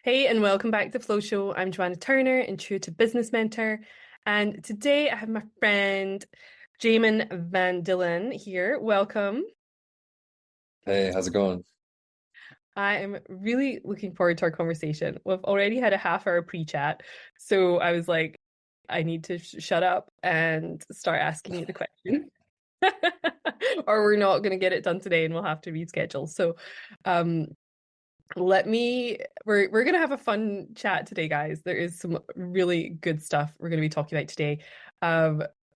Hey, and welcome back to the Flow Show. I'm Joanna Turner, intuitive business mentor, and today I have my friend Jamin Van Dillen here. Welcome. Hey, how's it going? I am really looking forward to our conversation. We've already had a half-hour pre-chat, so I was like, I need to shut up and start asking you the question, or we're not going to get it done today, and we'll have to reschedule. So, um, Let me we're gonna have a fun chat today, guys. There is some really good stuff we're gonna be talking about today.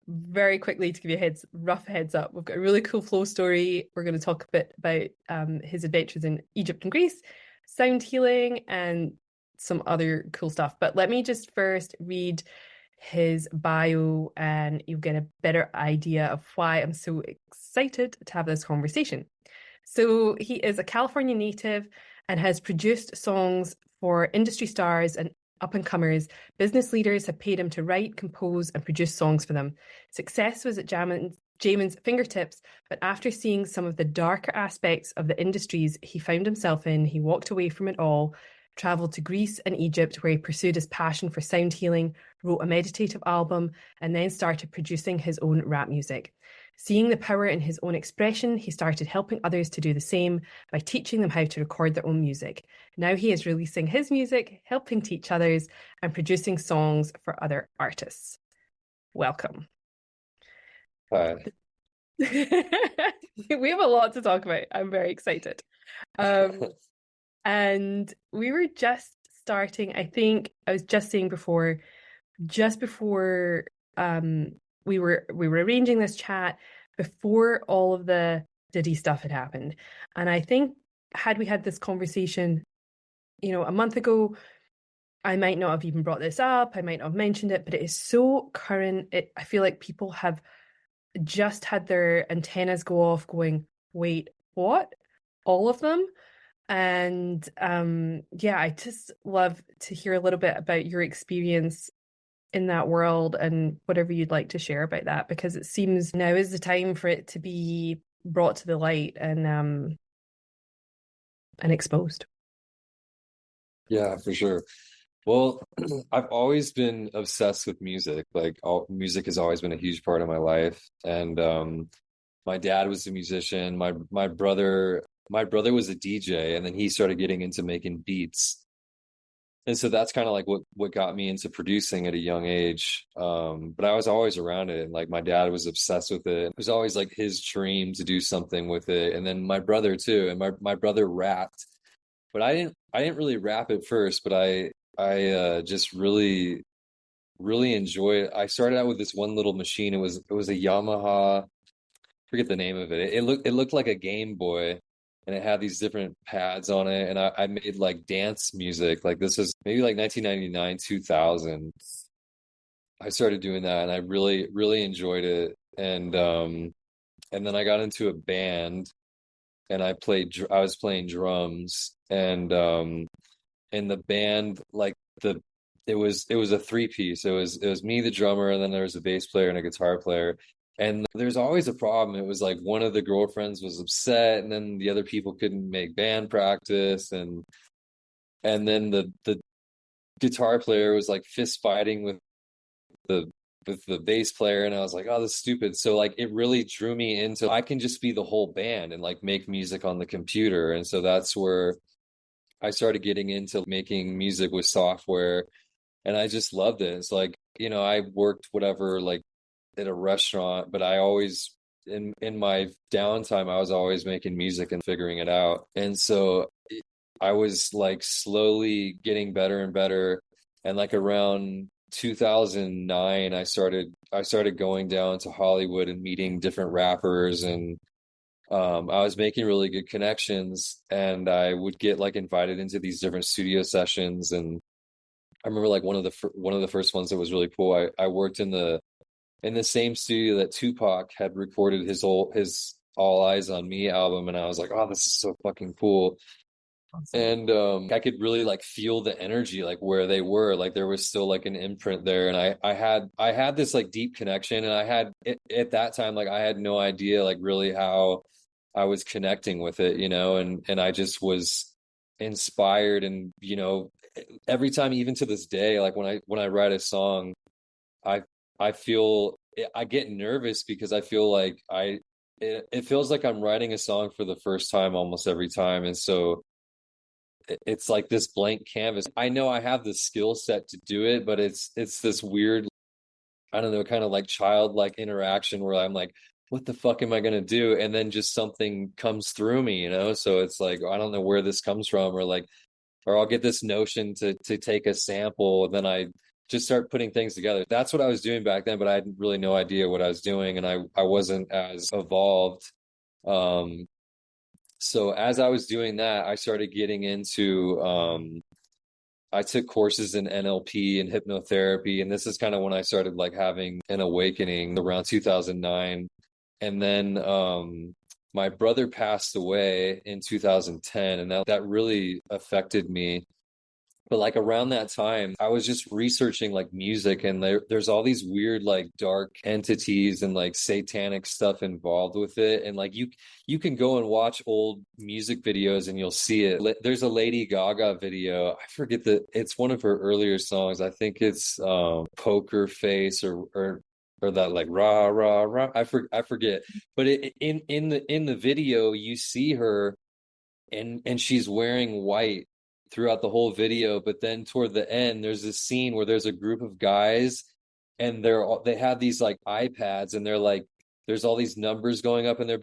Very quickly to give you a rough heads up, we've got a really cool flow story. We're gonna talk a bit about his adventures in Egypt and Greece, sound healing, and some other cool stuff. But let me just first read his bio and you'll get a better idea of why I'm so excited to have this conversation. So he is a California native and has produced songs for industry stars and up and comers. Business leaders have paid him to write, compose, and produce songs for them. Success was at Jamin's fingertips, but after seeing some of the darker aspects of the industries he found himself in, he walked away from it all, traveled to Greece and Egypt, where he pursued his passion for sound healing, wrote a meditative album, and then started producing his own rap music. Seeing the power in his own expression, he started helping others to do the same by teaching them how to record their own music. Now he is releasing his music, helping teach others, and producing songs for other artists. Welcome. Hi. We have a lot to talk about. I'm very excited. Um, and we were just starting, I think I was just saying before, just before we were arranging this chat before all of the Diddy stuff had happened. And I think had we had this conversation, a month ago, I might not have even brought this up. I might not have mentioned it, but it is so current. I feel like people have just had their antennas go off going, wait, what? All of them? And yeah, I just love to hear a little bit about your experience in that world and whatever you'd like to share about that, because it seems now is the time for it to be brought to the light and exposed. Yeah, for sure. Well, I've always been obsessed with music. Like all music has always been a huge part of my life. And my dad was a musician. My brother was a DJ, and then he started getting into making beats. And so that's kind of like what got me into producing at a young age. But I was always around it, and like my dad was obsessed with it. It was always like his dream to do something with it. And then my brother too, and my brother rapped, but I didn't really rap at first, but I just really enjoy it. I started out with this one little machine. It was a Yamaha, forget the name of it. It looked like a Game Boy, and it had these different pads on it. And I made like dance music. Like this is maybe like 1999, 2000. I started doing that, and I really enjoyed it. And then I got into a band, and I was playing drums, and in the band, like the it was a three piece. It was me, the drummer, and then there was a bass player and a guitar player. And there's always a problem. It was like one of the girlfriends was upset, and then the other people couldn't make band practice, and then the guitar player was like fist fighting the with the bass player, and I was like, oh, this is stupid. So like it really drew me into I can just be the whole band and like make music on the computer. And so that's where I started getting into making music with software, and I just loved it. It's like, I worked whatever like at a restaurant, but I always in my downtime I was always making music and figuring it out. And so I was like slowly getting better and better. And like around 2009 I started going down to Hollywood and meeting different rappers, and I was making really good connections, and I would get like invited into these different studio sessions. And I remember like one of the first ones that was really cool. I worked in the same studio that Tupac had recorded his All Eyes on Me album, and I was like, oh, this is so fucking cool. Awesome. And I could really like feel the energy, like where they were, like there was still like an imprint there. And I had this like deep connection, and I had at that time, like I had no idea like really how I was connecting with it, and I just was inspired. And every time, even to this day, like when I write a song, I I feel I get nervous because I feel like it feels like I'm writing a song for the first time almost every time. And so it's like this blank canvas. I know I have the skill set to do it, but it's this weird, I don't know, kind of like childlike interaction where I'm like, what the fuck am I gonna do? And then just something comes through me. So it's like, I don't know where this comes from, or I'll get this notion to take a sample, then I just start putting things together. That's what I was doing back then, but I had really no idea what I was doing, and I wasn't as evolved. Um, so as I was doing that, I started getting into I took courses in NLP and hypnotherapy, and this is kind of when I started like having an awakening around 2009. And then my brother passed away in 2010, and that really affected me. But like around that time, I was just researching like music, and there's all these weird like dark entities and like satanic stuff involved with it. And like you can go and watch old music videos and you'll see it. There's a Lady Gaga video. I forget it's one of her earlier songs. I think it's Poker Face or that like rah rah rah. I forget. But in the video you see her, and she's wearing white throughout the whole video. But then toward the end, there's this scene where there's a group of guys, and they have these like iPads, and they're like, there's all these numbers going up, and they're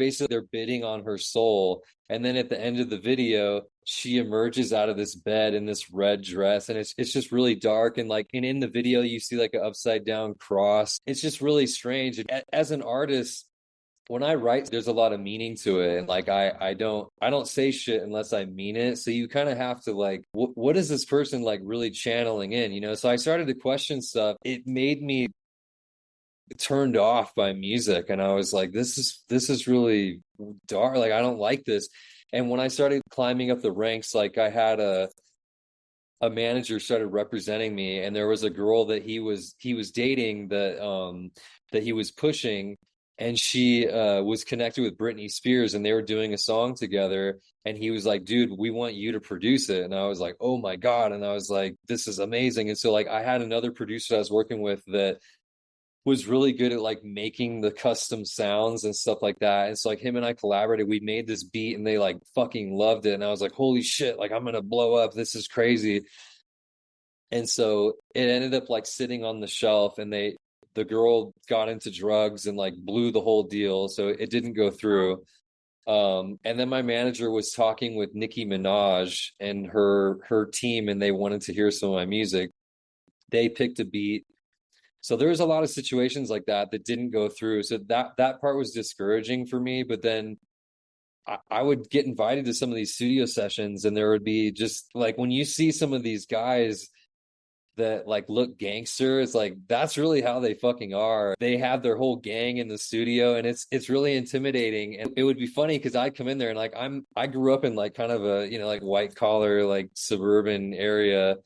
bidding on her soul. And then at the end of the video, she emerges out of this bed in this red dress, and it's just really dark. And like, and in the video you see like an upside down cross. It's just really strange. As an artist, when I write, there's a lot of meaning to it. And like I don't say shit unless I mean it. So you kind of have to like, what is this person like really channeling in? So I started to question stuff. It made me turned off by music, and I was like, this is really dark. Like I don't like this. And when I started climbing up the ranks, like I had a manager started representing me, and there was a girl that he was dating that he was pushing, and she was connected with Britney Spears, and they were doing a song together. And he was like, dude, we want you to produce it. And I was like, oh my God. And I was like, this is amazing. And so like I had another producer I was working with that was really good at like making the custom sounds and stuff like that. And so like him and I collaborated, we made this beat, and they like fucking loved it. And I was like, holy shit, like I'm gonna blow up. This is crazy. And so it ended up like sitting on the shelf, and the girl got into drugs and like blew the whole deal. So it didn't go through. And then my manager was talking with Nicki Minaj and her team, and they wanted to hear some of my music. They picked a beat. So there was a lot of situations like that didn't go through. So that part was discouraging for me. But then I would get invited to some of these studio sessions, and there would be just like, when you see some of these guys that like look gangster, it's like that's really how they fucking are. They have their whole gang in the studio, and it's really intimidating. And it would be funny because I'd come in there, and like I grew up in like kind of a like white collar like suburban area,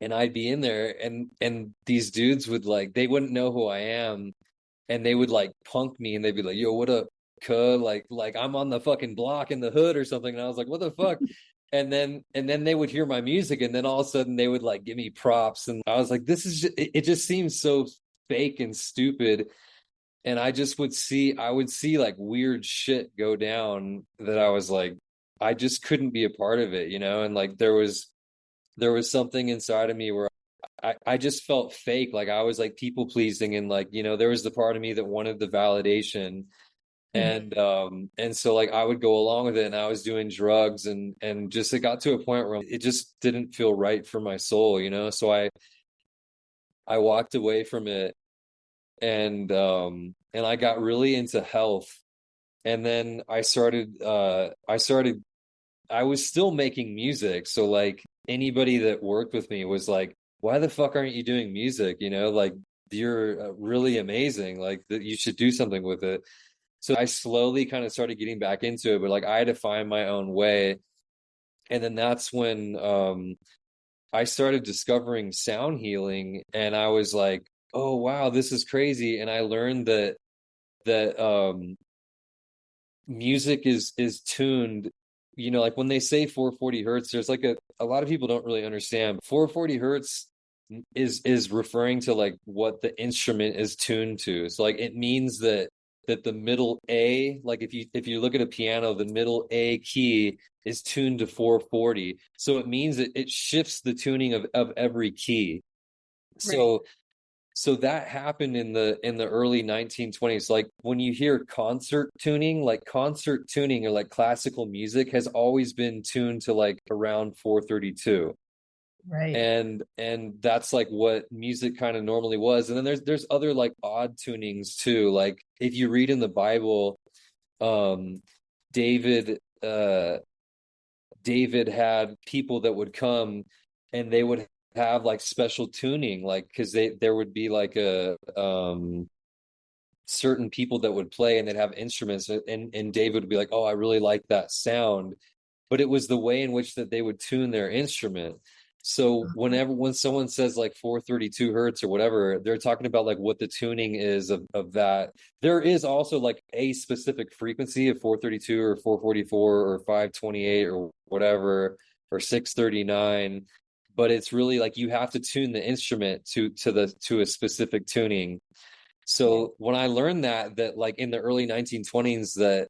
and I'd be in there, and these dudes would like, they wouldn't know who I am, and they would like punk me, and they'd be like, yo, what up, cuz, like I'm on the fucking block in the hood or something. And I was like, what the fuck? And then they would hear my music, and then all of a sudden they would like give me props, and I was like, this is it just seems so fake and stupid. And I would see like weird shit go down that I was like, I just couldn't be a part of it. And like there was something inside of me where I just felt fake. Like I was like people pleasing, and like, there was the part of me that wanted the validation. And so like I would go along with it, and I was doing drugs, and just it got to a point where it just didn't feel right for my soul. So I walked away from it, and I got really into health. And then I was still making music. So like anybody that worked with me was like, why the fuck aren't you doing music? Like you're really amazing. Like that you should do something with it. So I slowly kind of started getting back into it, but like I had to find my own way. And then that's when I started discovering sound healing, and I was like, oh wow, this is crazy. And I learned that music is tuned like when they say 440 hertz, there's like a lot of people don't really understand. 440 hertz is referring to like what the instrument is tuned to. So like it means that the middle A, like if you look at a piano, the middle A key is tuned to 440. So it means that it shifts the tuning of every key. Right. So that happened in the early 1920s. Like when you hear concert tuning, or like classical music has always been tuned to like around 432. Right. And that's like what music kind of normally was. And then there's other like odd tunings too. Like if you read in the Bible, um David David had people that would come and they would have like special tuning, like because there would be like a certain people that would play and they'd have instruments, and David would be like, oh, I really like that sound, but it was the way in which that they would tune their instrument. So when someone says like 432 hertz or whatever, they're talking about like what the tuning is of that. There is also like a specific frequency of 432 or 444 or 528 or whatever, or 639, but it's really like you have to tune the instrument to a specific tuning. Yeah. So when I learned that like in the early 1920s that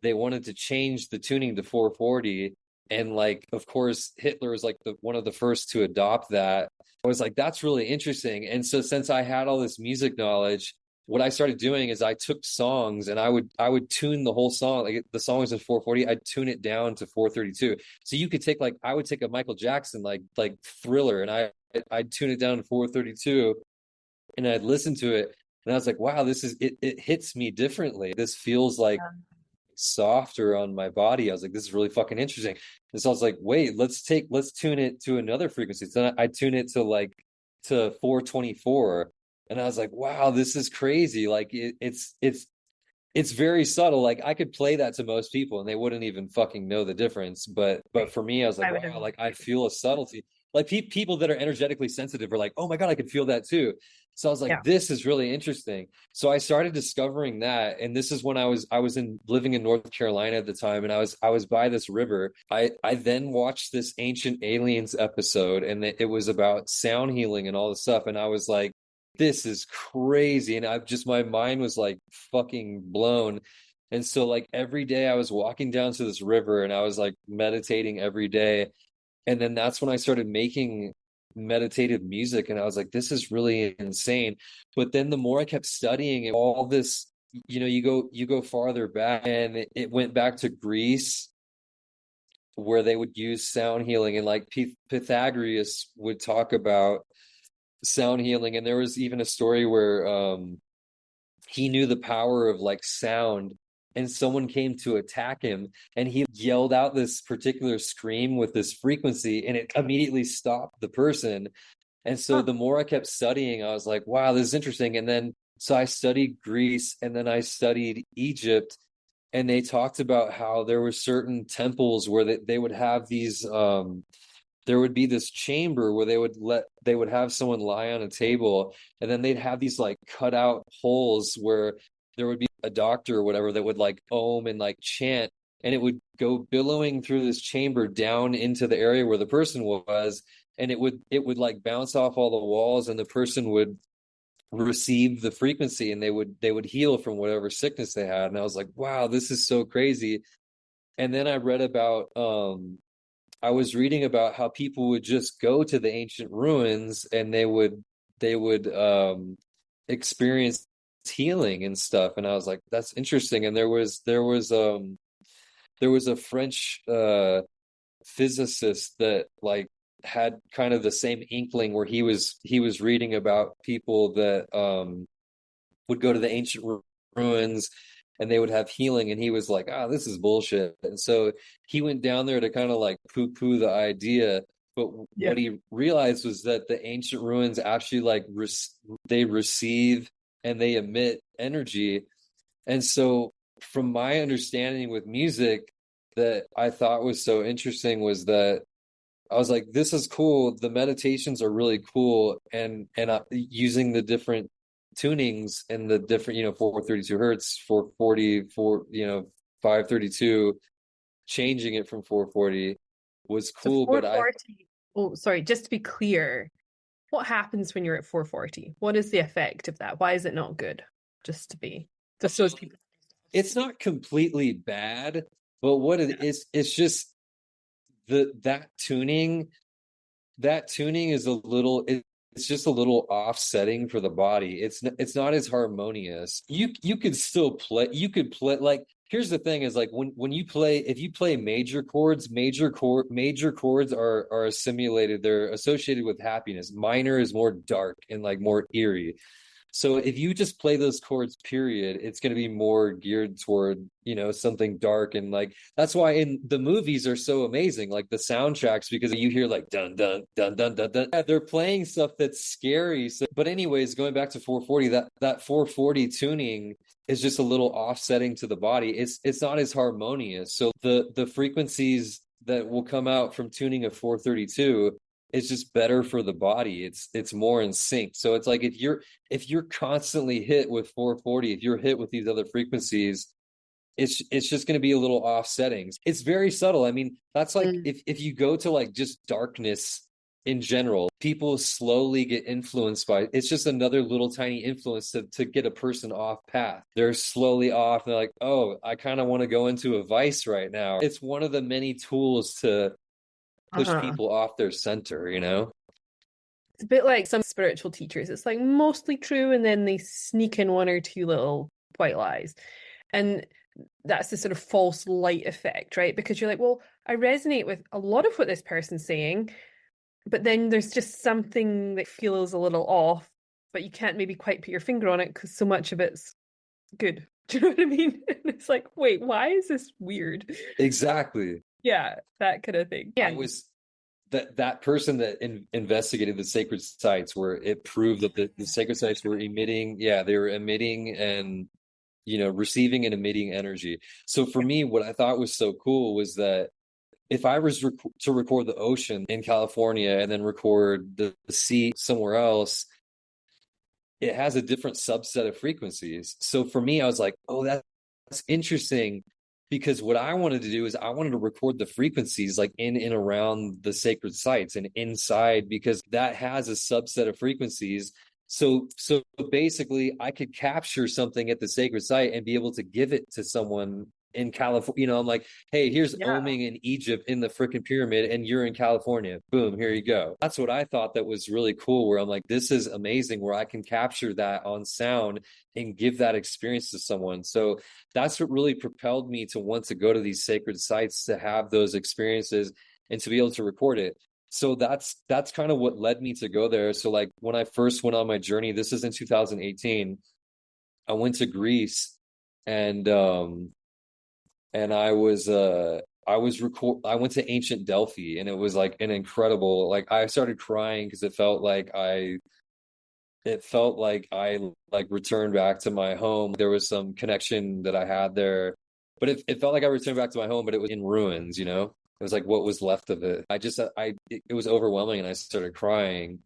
they wanted to change the tuning to 440, and like of course Hitler was like the one of the first to adopt that, I was like, that's really interesting. And so since I had all this music knowledge, what I started doing is I took songs and I would tune the whole song. Like the song was in 440, I'd tune it down to 432. So you could take like I would take a Michael Jackson like Thriller, and I'd tune it down to 432 and I'd listen to it, and I was like, wow, it hits me differently. This feels like softer on my body. I was like, this is really fucking interesting. And so I was like, wait, let's tune it to another frequency. So I tune it to 424. And I was like, wow, this is crazy. Like it's very subtle. Like I could play that to most people and they wouldn't even fucking know the difference. But Right. for me, I was like, I would wow, have. like I feel a subtlety. Like people that are energetically sensitive are like, oh my God, I could feel that too. So I was like, Yeah. this is really interesting. So I started discovering that. And this is when I was living in North Carolina at the time, and I was by this river. I then watched this Ancient Aliens episode, and it was about sound healing and all this stuff. And I was like, this is crazy. And my mind was like fucking blown. And so like every day I was walking down to this river and I was like meditating every day. And then that's when I started making meditative music. And I was like, this is really insane. But then the more I kept studying it, all this, you go farther back, and it went back to Greece, where they would use sound healing, and like Pythagoras would talk about sound healing. And there was even a story where he knew the power of like sound, and someone came to attack him and he yelled out this particular scream with this frequency, and it immediately stopped the person. And so Huh. the more I kept studying, I was like, wow, this is interesting. And then so I studied Greece, and then I studied Egypt, and they talked about how there were certain temples where they would have these there would be this chamber where they would have someone lie on a table, and then they'd have these like cut out holes where there would be a doctor or whatever that would like ohm and like chant, and it would go billowing through this chamber down into the area where the person was, and it would like bounce off all the walls, and the person would receive the frequency, and they would heal from whatever sickness they had. And I was like, wow, this is so crazy. And then I was reading about how people would just go to the ancient ruins, and they would experience healing and stuff. And I was like, that's interesting. And there was a French physicist that like had kind of the same inkling, where he was reading about people that would go to the ancient ruins and they would have healing, and he was like, ah, this is bullshit. And so he went down there to kind of like poo-poo the idea. But Yeah. what he realized was that the ancient ruins actually like they receive and they emit energy. And so from my understanding with music, that I thought was so interesting was that I was like, this is cool. The meditations are really cool. And using the different tunings and the different, 432 hertz, 440, 532. changing it from 440 was So cool, but I 440, oh, sorry, just to be clear, what happens when you're at 440? What is the effect of that? Why is it not good? Just so as people. it's not completely bad, but what it is, it's just that tuning is a little it's just a little offsetting for the body. It's not as harmonious. You could still play, you could play like, here's the thing is like when you play, if you play major chords, major chords are assimilated, they're associated with happiness. Minor is more dark and like more eerie. So if you just play those chords, period, it's going to be more geared toward, something dark. And like, that's why in the movies are so amazing, like the soundtracks, because you hear like dun, dun, dun, dun, dun, dun. Yeah, they're playing stuff that's scary. So, but anyways, going back to 440, that 440 tuning is just a little offsetting to the body. It's not as harmonious. So the frequencies that will come out from tuning of 432, it's just better for the body. It's more in sync. So it's like if you're constantly hit with 440, if you're hit with these other frequencies, it's just going to be a little offsetting. It's very subtle. I mean, that's like if you go to like just darkness in general, people slowly get influenced by it's just another little tiny influence to get a person off path. They're slowly off. They're like, oh, I kind of want to go into a vice right now. It's one of the many tools to push people off their center, It's a bit like some spiritual teachers. It's like mostly true, and then they sneak in one or two little white lies. And that's the sort of false light effect, right? Because you're like, well, I resonate with a lot of what this person's saying, but then there's just something that feels a little off, but you can't maybe quite put your finger on it because so much of it's good. Do you know what I mean? And it's like, wait, why is this weird? Exactly. Yeah, that kind of thing. Yeah. I was that person that investigated the sacred sites, where it proved that the sacred sites were emitting, yeah, they were emitting and receiving and emitting energy. So for me, what I thought was so cool was that if I was to record the ocean in California and then record the sea somewhere else, it has a different subset of frequencies. So for me, I was like, oh, that's interesting, because what I wanted to do is I wanted to record the frequencies like in and around the sacred sites and inside, because that has a subset of frequencies. So basically I could capture something at the sacred site and be able to give it to someone in California. I'm like, hey, here's Oming in Egypt in the freaking pyramid, and you're in California. Boom, here you go. That's what I thought that was really cool, where I'm like, this is amazing, where I can capture that on sound and give that experience to someone. So that's what really propelled me to want to go to these sacred sites, to have those experiences and to be able to record it. So that's kind of what led me to go there. So like when I first went on my journey, this is in 2018, I went to Greece, and I went to ancient Delphi, and it was like an incredible, like I started crying because it felt like I like returned back to my home. There was some connection that I had there, but it felt like I returned back to my home, but it was in ruins. It was like what was left of it. It was overwhelming, and I started crying.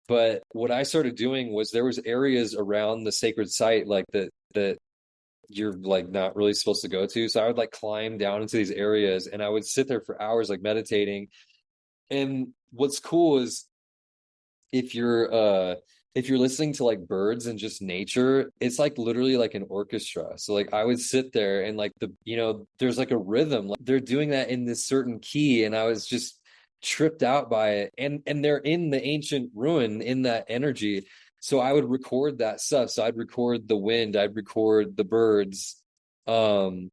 But what I started doing was, there was areas around the sacred site like that you're like not really supposed to go to. So I would like climb down into these areas, and I would sit there for hours like meditating. And what's cool is, if you're listening to like birds and just nature, it's like literally like an orchestra. So like I would sit there, and like there's like a rhythm, like they're doing that in this certain key, and I was just tripped out by it. And they're in the ancient ruin, in that energy. So I would record that stuff. So I'd record the wind, I'd record the birds. And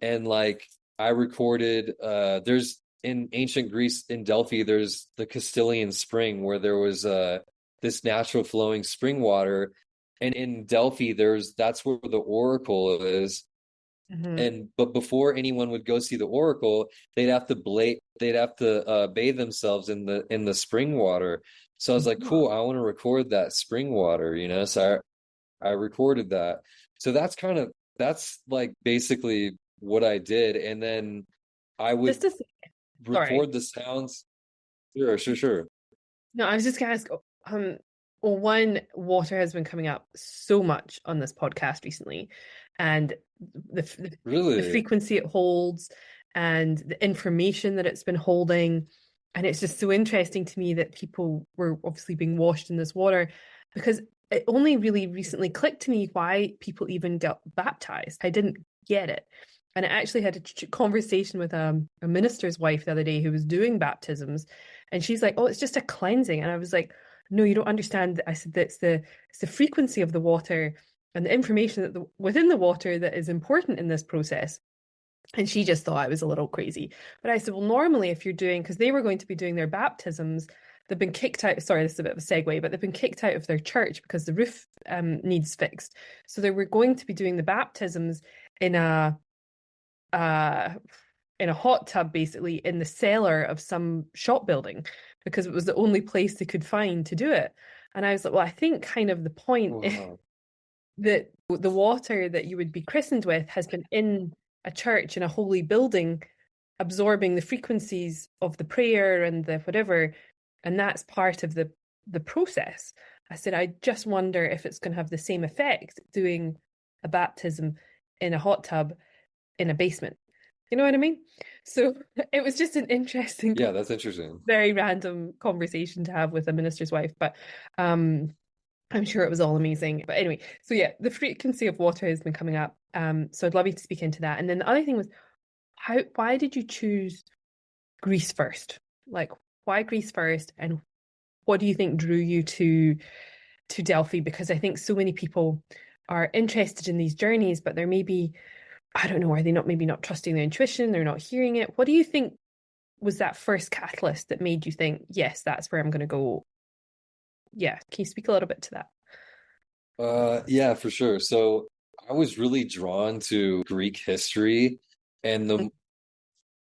like I recorded, there's in ancient Greece, in Delphi, there's the Castilian spring, where there was this natural flowing spring water. And in Delphi, that's where the oracle is. But before anyone would go see the oracle, they'd have to bathe themselves in the spring water. So I was like, cool, I want to record that spring water. So I recorded that. So that's like basically what I did. And then I would Just to say, sorry. record the sounds. Sure. No, I was just going to ask, well, one, water has been coming up so much on this podcast recently, and the Really? frequency it holds, and the information that it's been holding. And it's just so interesting to me that people were obviously being washed in this water, because it only really recently clicked to me why people even got baptized. I didn't get it. And I actually had a conversation with a minister's wife the other day who was doing baptisms. And she's like, oh, it's just a cleansing. And I was like, no, you don't understand. I said that it's the frequency of the water and the information that within the water that is important in this process. And she just thought I was a little crazy. But I said, well, normally if you're doing, because they were going to be doing their baptisms, they've been kicked out. Sorry, this is a bit of a segue, but they've been kicked out of their church because the roof needs fixed. So they were going to be doing the baptisms in a hot tub, basically in the cellar of some shop building, because it was the only place they could find to do it. And I was like, well, I think kind of the point Wow. that the water that you would be christened with has been in a church, in a holy building, absorbing the frequencies of the prayer and the whatever, and that's part of the process. I said, I just wonder if it's going to have the same effect doing a baptism in a hot tub in a basement. You know what I mean? So it was just an interesting, Yeah, that's interesting. very random conversation to have with a minister's wife, but I'm sure it was all amazing. But anyway, so yeah, the frequency of water has been coming up. So I'd love you to speak into that. And then the other thing was, why did you choose Greece first? Like, why Greece first? And what do you think drew you to Delphi? Because I think so many people are interested in these journeys, but they're maybe, I don't know, are they not maybe not trusting their intuition? They're not hearing it. What do you think was that first catalyst that made you think, yes, that's where I'm going to go? Yeah, can you speak a little bit to that? Yeah, for sure. So I was really drawn to Greek history, and the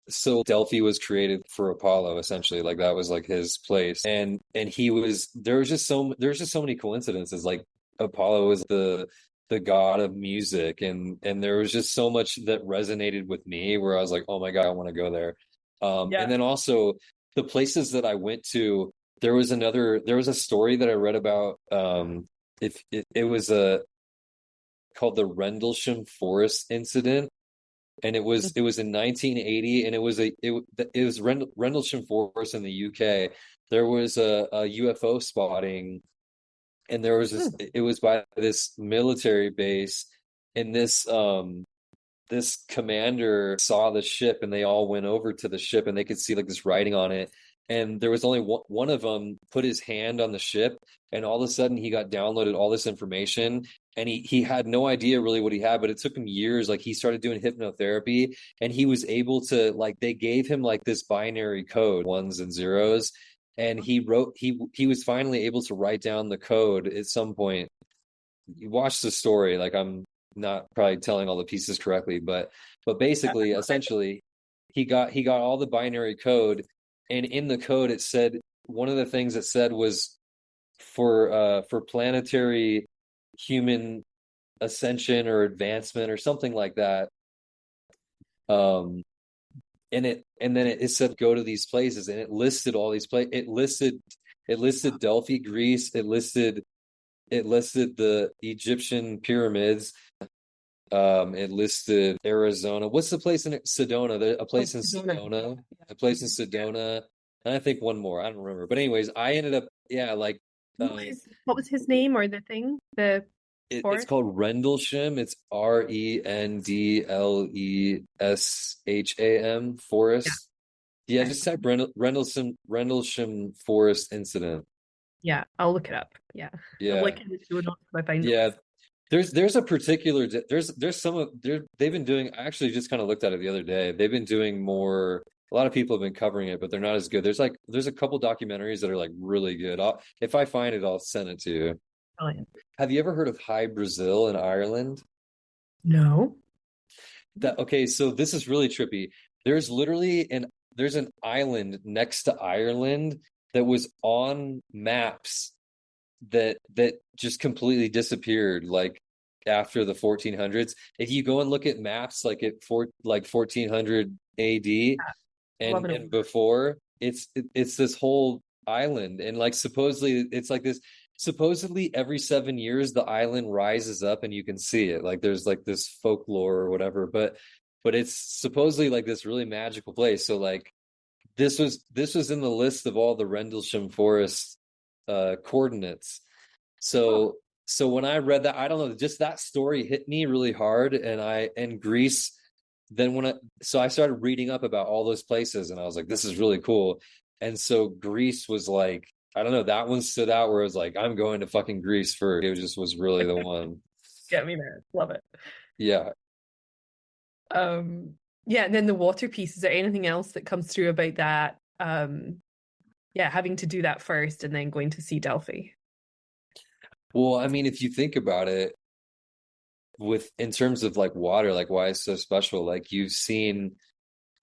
so Delphi was created for Apollo, essentially. Like that was like his place. And he was there's just so many coincidences. Like Apollo was the god of music, and there was just so much that resonated with me where I was like, oh my God, I want to go there. And Yeah. then also the places that I went to, there was a story that I read about. If it was a called the Rendlesham Forest incident, and it was in 1980, and it was Rendlesham Forest in the UK. There was a UFO spotting, and there was this, Mm. it was by this military base, and this commander saw the ship, and they all went over to the ship, and they could see like this writing on it, and there was only one of them put his hand on the ship, and all of a sudden he got downloaded all this information, and he had no idea really what he had, but it took him years. Like he started doing hypnotherapy, and he was able to, like, they gave him like this binary code, ones and zeros, and he was finally able to write down the code at some point. You watch the story, like I'm not probably telling all the pieces correctly, but Yeah. basically, essentially, he got all the binary code, and in the code it said, one of the things it said was for planetary human ascension or advancement or something like that. Um, and then it said go to these places, and it listed all these places. It listed Delphi, Greece. It listed the Egyptian pyramids. It listed Arizona. What's the place in Sedona? A Oh, place in Sedona. Sedona. Yeah. A place in Sedona. And I think one more. I don't remember. But anyways, I ended up, yeah, like What was his name or the thing? The it's forest? called Rendlesham. It's Rendlesham Yeah. Forest. Yeah, Okay. just type Rendlesham Forest incident. Yeah, I'll look it up. Yeah. I'll Yeah. link in the show notes if I find it. Yeah. There's a particular there's some of they've been doing, I actually just kind of looked at it the other day. They've been doing more, a lot of people have been covering it, but they're not as good. There's a couple documentaries that are like really good. If I find it, I'll send it to you. Brilliant. Have you ever heard of Hy-Brasil in Ireland? No. That okay, so this is really trippy. There's an island next to Ireland that was on maps that just completely disappeared, like after the 1400s. If you go and look at maps like like 1400 AD Love it. and before, it's this whole island, and like supposedly it's like this, supposedly every 7 years the island rises up and you can see it, like there's like this folklore or whatever. But but it's supposedly like this really magical place. So like this was in the list of all the Rendlesham Forest coordinates. Oh, So when I read that, I don't know, just that story hit me really hard. And Greece, then I started reading up about all those places, and I was like, this is really cool. And so Greece was like, I don't know, that one stood out where it was like, I'm going to fucking Greece for it. Just was really the one. get me there. Love it. Yeah. Um, yeah, and then the water piece, is there anything else that comes through about that? Yeah, having to do that first and then going to see Delphi. Well, I mean, if you think about it, with in terms of like water, like why it's so special, like you've seen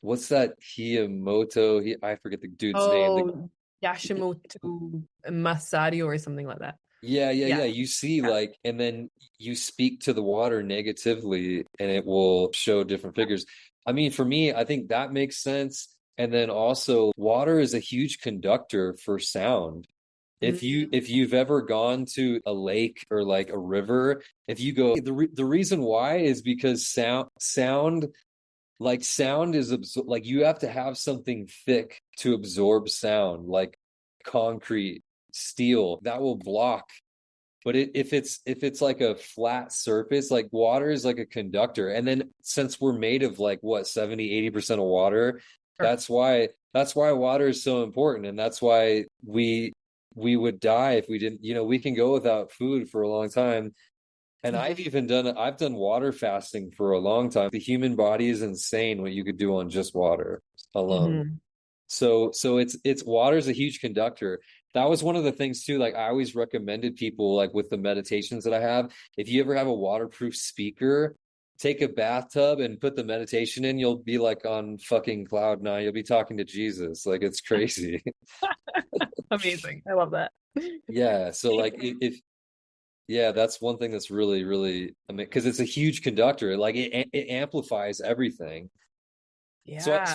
what's that Hiyamoto? I forget the dude's name. Oh, Yashimoto Masario or something like that. Yeah. Yeah. You see, Yeah. like, and then you speak to the water negatively, and it will show different figures. I mean, for me, I think that makes sense. And then also, water is a huge conductor for sound. If you've ever gone to a lake or like a river, if you go, the reason why is because sound is like you have to have something thick to absorb sound, like concrete, steel that will block. But if it's like a flat surface, like water is like a conductor. And then since we're made of like what 70-80% of water, Sure. that's why water is so important. And that's why we would die if we didn't, we can go without food for a long time. And I've done water fasting for a long time. The human body is insane what you could do on just water alone. Hmm. So it's water's a huge conductor. That was one of the things too. Like I always recommended people, like with the meditations that I have, if you ever have a waterproof speaker, take a bathtub and put the meditation in, you'll be like on fucking cloud nine. You'll be talking to Jesus. Like it's crazy. Amazing. I love that. Yeah. So like if yeah, that's one thing that's really, really, I mean, because it's a huge conductor. Like it amplifies everything. So Yeah.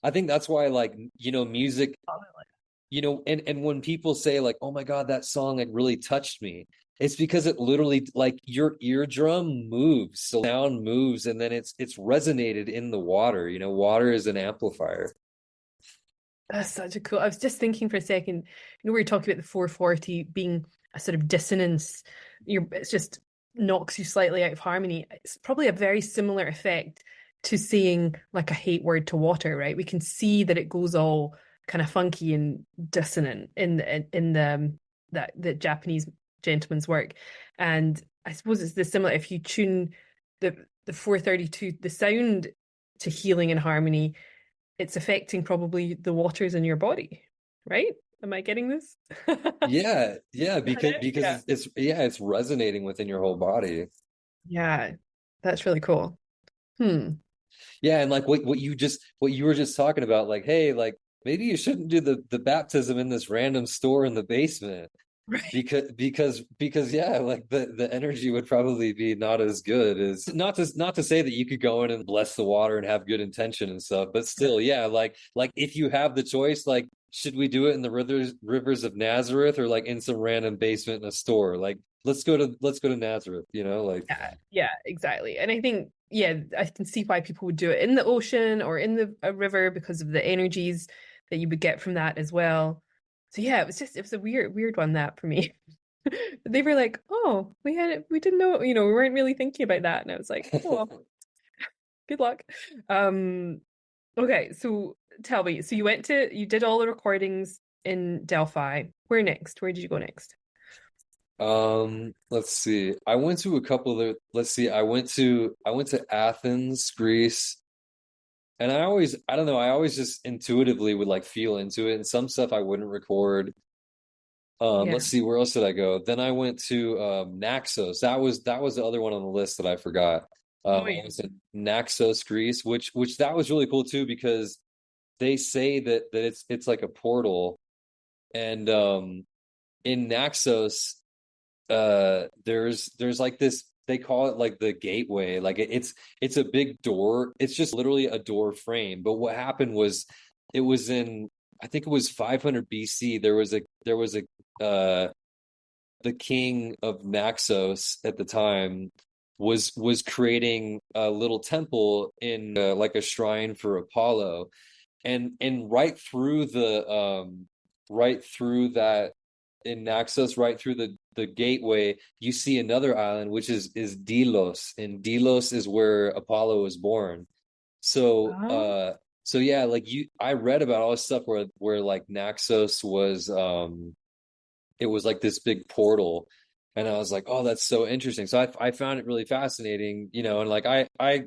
I think that's why, like, music, Totally. and when people say like, oh my God, that song like really touched me, it's because it literally, like, your eardrum moves, so sound moves, and then it's resonated in the water. Water is an amplifier. That's such a cool. I was just thinking for a second, we were talking about the 440 being a sort of dissonance. It's just knocks you slightly out of harmony. It's probably a very similar effect to saying like a hate word to water, right? We can see that it goes all kind of funky and dissonant in the Japanese gentleman's work. And I suppose it's the similar if you tune the 432, the sound to healing and harmony, it's affecting probably the waters in your body, right? Am I getting this? Yeah, because Yeah. it's resonating within your whole body. Yeah, that's really cool. Hmm. Yeah, and like what you were just talking about, like, hey, like maybe you shouldn't do the baptism in this random store in the basement. Right. Because yeah, like the energy would probably be not as good as, not to say that you could go in and bless the water and have good intention and stuff, but still, yeah, like if you have the choice, like, should we do it in the rivers of Nazareth, or like in some random basement in a store? Like let's go to Nazareth, like. Yeah, yeah, exactly. And I think, yeah, I can see why people would do it in the ocean or in a river because of the energies that you would get from that as well. So yeah, it was a weird one that for me. They were like, "Oh, we didn't know, we weren't really thinking about that." And I was like, "Oh, well, good luck." Um, okay, so tell me, so you did all the recordings in Delphi. Where next? Where did you go next? Let's see. I went to a couple of, let's see, I went to Athens, Greece, and I don't know, I always just intuitively would like feel into it, and some stuff I wouldn't record. Yeah. Let's see, where else did I go? Then I went to Naxos. That was the other one on the list that I forgot. Oh I yeah. was in Naxos, Greece, which that was really cool too, because they say that it's like a portal. And in Naxos, there's like this, they call it like the gateway, like it's a big door, it's just literally a door frame. But what happened was, it was in, I think it was 500 BC. There was a uh the king of Naxos at the time, was creating a little temple in like a shrine for Apollo, and right through that in Naxos, right through the gateway, you see another island, which is Delos, and Delos is where Apollo was born. So Oh, so yeah, like I read about all this stuff where like Naxos was it was like this big portal, and I was like, oh, that's so interesting. So I found it really fascinating, and like I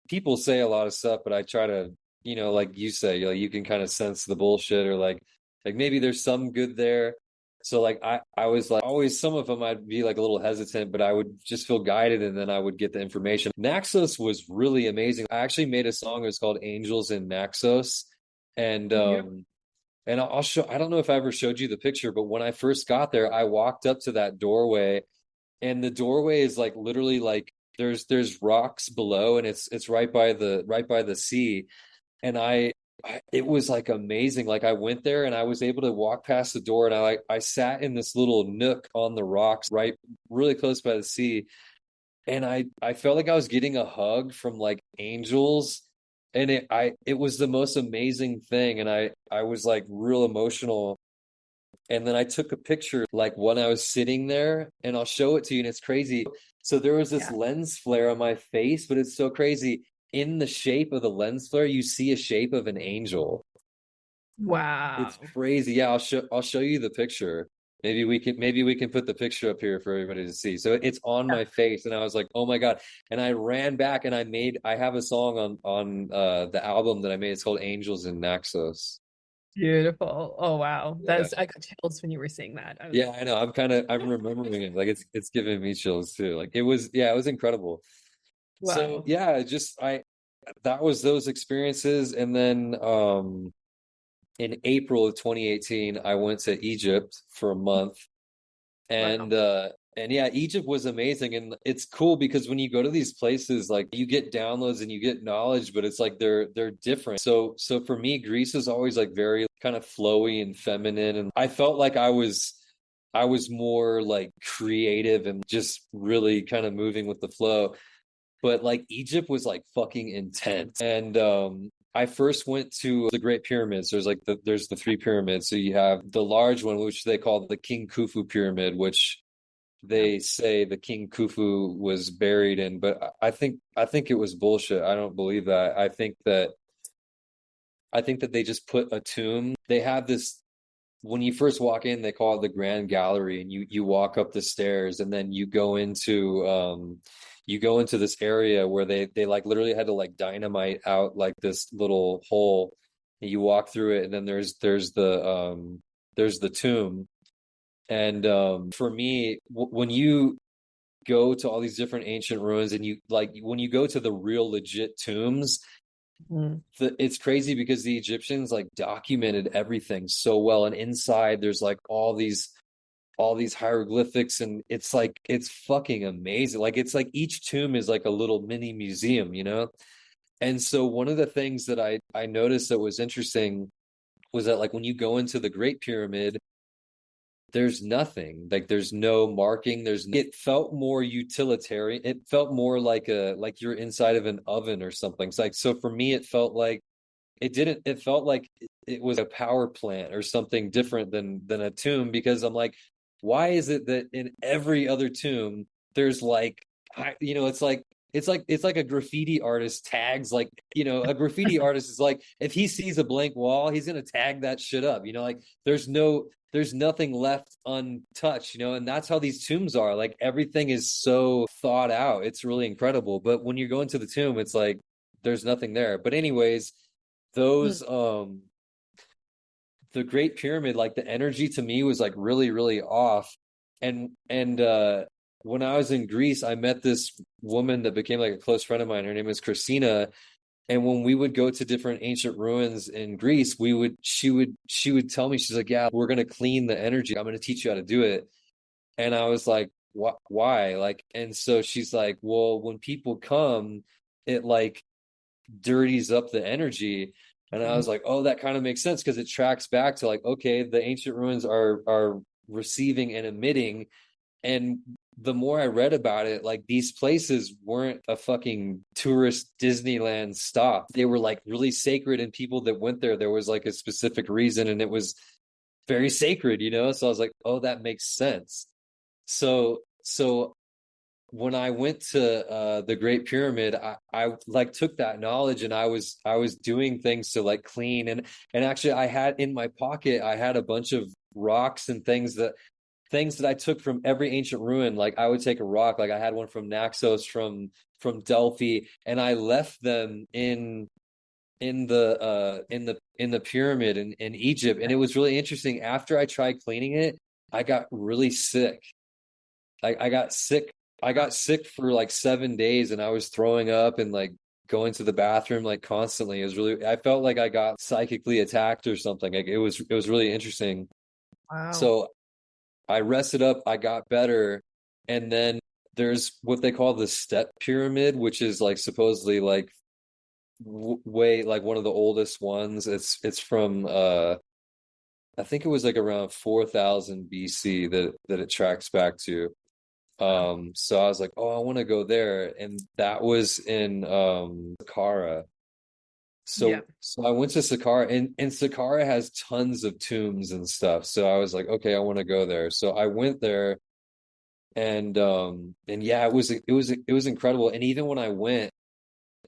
people say a lot of stuff, but I try to, like you say, you can kind of sense the bullshit, or like maybe there's some good there. So like I was like always, some of them I'd be like a little hesitant, but I would just feel guided, and then I would get the information. Naxos was really amazing. I actually made a song. It was called Angels in Naxos. And beautiful. I'll show, I don't know if I ever showed you the picture, but when I first got there, I walked up to that doorway, and the doorway is like literally like there's rocks below, and it's right by the sea. And it was like amazing. Like I went there and I was able to walk past the door, and I sat in this little nook on the rocks right really close by the sea, and I felt like I was getting a hug from like angels, and it was the most amazing thing, and I was like real emotional. And then I took a picture like when I was sitting there, and I'll show it to you, and it's crazy. So there was this Yeah. lens flare on my face, but it's so crazy. In the shape of the lens flare, you see a shape of an angel. It's Wow. crazy. Yeah, I'll show you the picture. Maybe we can put the picture up here for everybody to see. So it's on Yeah. my face, and I was like, "Oh my God." And I ran back, and I have a song on the album that I made. It's called Angels in Naxos. Beautiful. Oh wow. Yeah. That's I got chills when you were saying that. I was Yeah, I know. I'm remembering it. Like it's giving me chills too. Like it was incredible. So wow. yeah, just I that was those experiences. And then in April of 2018, I went to Egypt for a month. Wow. And yeah, Egypt was amazing. And it's cool because when you go to these places, like you get downloads and you get knowledge, but it's like they're different. So for me, Greece is always like very kind of flowy and feminine. And I felt like I was more like creative and just really kind of moving with the flow. But like Egypt was like fucking intense. And I first went to the Great Pyramids. There's the three pyramids. So you have the large one, which they call the King Khufu pyramid, which Yeah. they say the King Khufu was buried in, but I think it was bullshit. I don't believe that. I think that they just put a tomb. They have this, when you first walk in, they call it the Grand Gallery, and you walk up the stairs, and then you go into this area where they like literally had to like dynamite out like this little hole, and you walk through it, and then there's the tomb. And for me, when you go to all these different ancient ruins, and you like when you go to the real legit tombs, Mm. it's crazy because the Egyptians like documented everything so well, and inside there's like all these hieroglyphics, and it's fucking amazing. Like it's like each tomb is like a little mini museum. And so one of the things that I noticed that was interesting was that like when you go into the Great Pyramid, there's nothing, like there's no marking, it felt more utilitarian. It felt more like you're inside of an oven or something. It's like, so for me it felt like it felt like it was a power plant or something different than a tomb, because I'm like, why is it that in every other tomb there's like it's like a graffiti artist tags, like, a graffiti artist is like, if he sees a blank wall, he's gonna tag that shit up, like there's nothing left untouched, and that's how these tombs are. Like everything is so thought out. It's really incredible. But when you go into the tomb, it's like there's nothing there. But anyways, Mm. those the Great Pyramid, like the energy to me was like really, really off. And when I was in Greece, I met this woman that became like a close friend of mine. Her name is Christina. And when we would go to different ancient ruins in Greece, she would tell me, she's like, yeah, we're gonna clean the energy. I'm gonna teach you how to do it. And I was like, why? Like, and so she's like, well, when people come, it like dirties up the energy. And I was like, oh, that kind of makes sense, because it tracks back to like, okay, the ancient ruins are receiving and emitting, and the more I read about it, like these places weren't a fucking tourist Disneyland stop. They were like really sacred, and people that went there was like a specific reason, and it was very sacred, you know? So I was like, oh, that makes sense. So when I went to the Great Pyramid, I like took that knowledge, and I was doing things to like clean, and actually I had in my pocket, I had a bunch of rocks and things that I took from every ancient ruin. Like I would take a rock, like I had one from Naxos, from Delphi, and I left them in the pyramid in Egypt. And it was really interesting. After I tried cleaning it, I got really sick. I got sick. I got sick for like 7 days, and I was throwing up and like going to the bathroom like constantly. It was really, I felt like I got psychically attacked or something. Like it was really interesting. Wow. So I rested up, I got better, and then there's what they call the step pyramid, which is like supposedly like way like one of the oldest ones. It's from I think it was like around 4000 BC that it tracks back to. Wow. So I was like, oh, I want to go there, and that was in Saqqara. Yeah. So I went to Saqqara, and Saqqara has tons of tombs and stuff. So I was like, okay, I want to go there. So I went there, and yeah, it was incredible. And even when I went,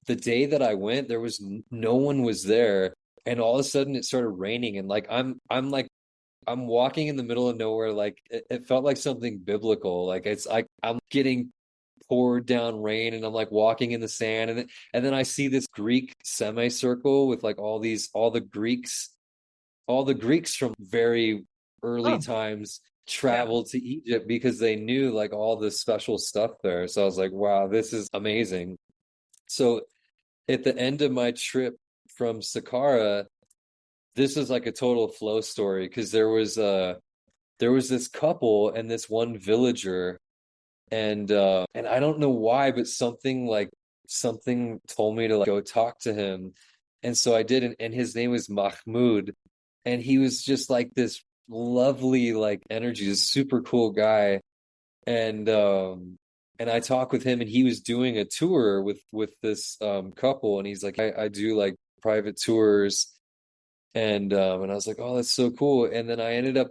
the day that I went, there was no one was there, and all of a sudden it started raining, and like I'm walking in the middle of nowhere, like it felt like something biblical. Like it's like I'm getting poured down rain, and I'm like walking in the sand, and then I see this Greek semicircle with like all the Greeks from very early Oh, times yeah. traveled to Egypt because they knew like all this special stuff there. So I was like, wow, this is amazing. So at the end of my trip from Saqqara, this was like a total flow story because there was this couple and this one villager, and I don't know why, but something told me to like go talk to him. And so I did, and his name was Mahmoud, and he was just like this lovely like energy, this super cool guy. And I talked with him, and he was doing a tour with this couple, and he's like, I do like private tours, and I was like, oh, that's so cool. And then I ended up,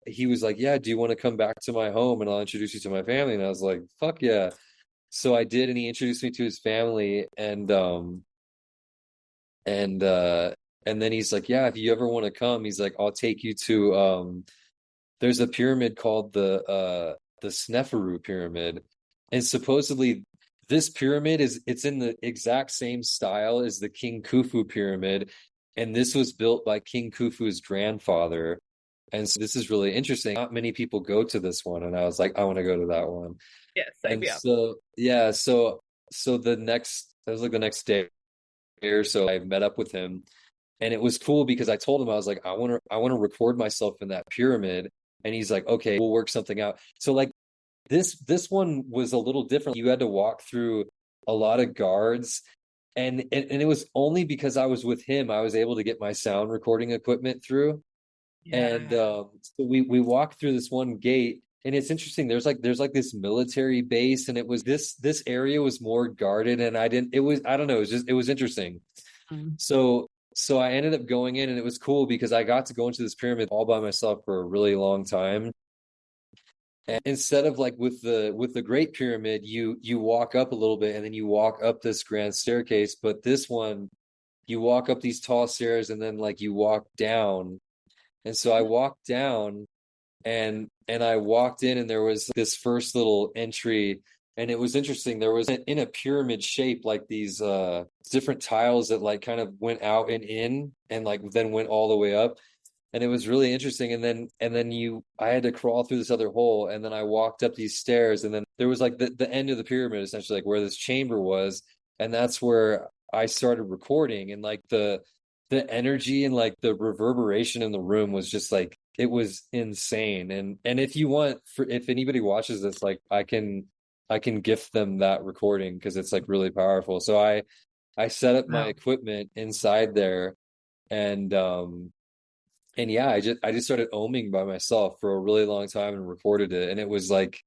he was like, yeah, do you want to come back to my home and I'll introduce you to my family? And I was like, fuck yeah. So I did, and he introduced me to his family, and then he's like, yeah, if you ever want to come, he's like, I'll take you to there's a pyramid called the Sneferu pyramid. And supposedly this pyramid it's in the exact same style as the King Khufu pyramid, and this was built by King Khufu's grandfather. And so this is really interesting. Not many people go to this one, and I was like, I want to go to that one. Yes, sign And me up. so yeah, so the next that was like the next day or so, I met up with him, and it was cool because I told him, I was like, I want to record myself in that pyramid. And he's like, okay, we'll work something out. So like this one was a little different. You had to walk through a lot of guards, and it was only because I was with him I was able to get my sound recording equipment through. And Yeah. so we walked through this one gate, and it's interesting. There's like this military base, and it was this area was more guarded, and I don't know, it was interesting. Mm. So I ended up going in, and it was cool because I got to go into this pyramid all by myself for a really long time. And instead of like with the Great Pyramid, you walk up a little bit, and then you walk up this grand staircase. But this one, you walk up these tall stairs, and then like you walk down. And so I walked down, and I walked in, and there was this first little entry, and it was interesting. There was in a pyramid shape like these different tiles that like kind of went out and in, and like then went all the way up, and it was really interesting. And then I had to crawl through this other hole, and then I walked up these stairs, and then there was like the end of the pyramid, essentially like where this chamber was, and that's where I started recording. And like the energy and like the reverberation in the room was just like, it was insane. And if you want, if anybody watches this, like I can gift them that recording because it's like really powerful. So I set up my Wow. equipment inside there, and and yeah, I just started oming by myself for a really long time and recorded it. And it was like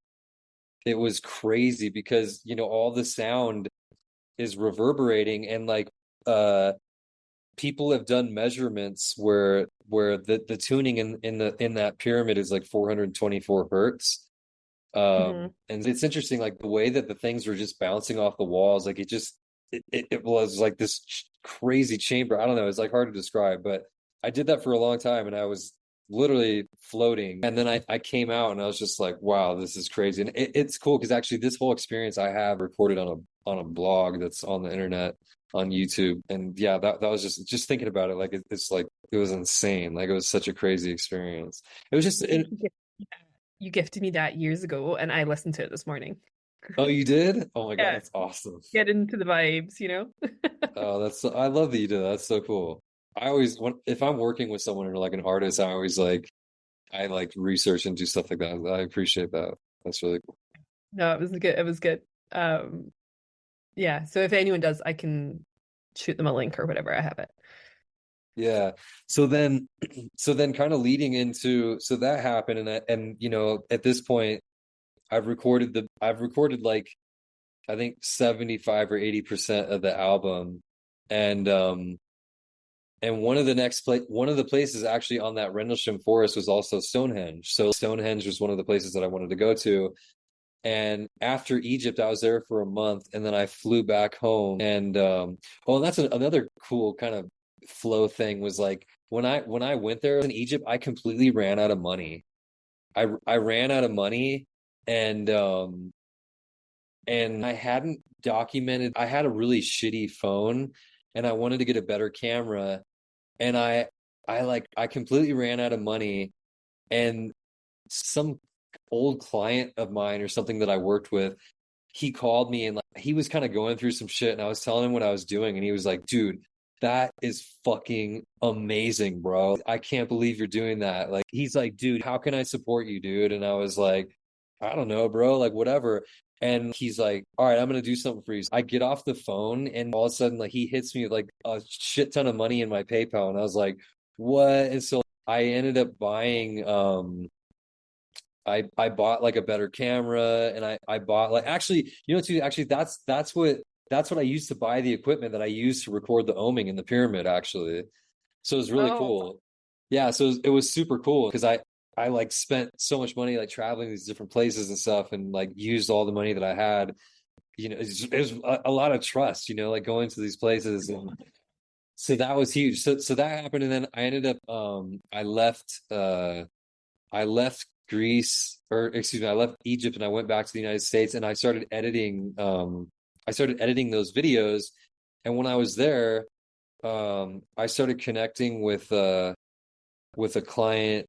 it was crazy because, all the sound is reverberating, and like people have done measurements where the tuning in that pyramid is like 424 hertz. Hmm. And it's interesting, like the way that the things were just bouncing off the walls, like it was like this crazy chamber. I don't know, it's like hard to describe, but I did that for a long time, and I was literally floating. And then I came out, and I was just like, wow, this is crazy. And it's cool because actually this whole experience I have recorded on a blog that's on the internet, on YouTube. And yeah, that was just thinking about it, like it's like it was insane. Like it was such a crazy experience. It was just You gifted me that years ago, and I listened to it this morning. Oh, you did? Oh my God, Yeah, that's awesome. get into the vibes, Oh, I love that you did that. That's so cool. I always if I'm working with someone or like an artist, I like research and do stuff like that. I appreciate that. That's really cool. No, it was good. It was good. Um, yeah. So if anyone does, I can shoot them a link or whatever. I have it. Yeah. So then so then kind of leading into, so that happened, and at this point I've recorded like I think 75 or 80% of the album. And one of one of the places actually on that Rendlesham Forest was also Stonehenge. So Stonehenge was one of the places that I wanted to go to. And after Egypt, I was there for a month, and then I flew back home. And well, and that's another cool kind of flow thing, was like when I went there in Egypt, I completely ran out of money. I ran out of money, and I hadn't documented. I had a really shitty phone, and I wanted to get a better camera, and I completely ran out of money. And some old client of mine or something that I worked with, he called me, and like he was kind of going through some shit, and I was telling him what I was doing, and he was like, dude, that is fucking amazing, bro. I can't believe you're doing that. Like, he's like, dude, how can I support you, dude? And I was like, I don't know, bro, like whatever. And he's like, all right, I'm gonna do something for you. I get off the phone, and all of a sudden, like, he hits me with like a shit ton of money in my PayPal, and I was like, what? And so I ended up buying I bought like a better camera, and I bought like, actually, too, actually that's what I used to buy the equipment that I used to record the oming in the pyramid, actually. So it was really Oh, cool. Yeah, so it was super cool because I like spent so much money like traveling these different places and stuff, and like used all the money that I had. It was a lot of trust, like going to these places. And so that was huge. So that happened, and then I ended up I left Greece, or excuse me, I left Egypt, and I went back to the United States, and I started editing those videos. And when I was there, I started connecting with a client,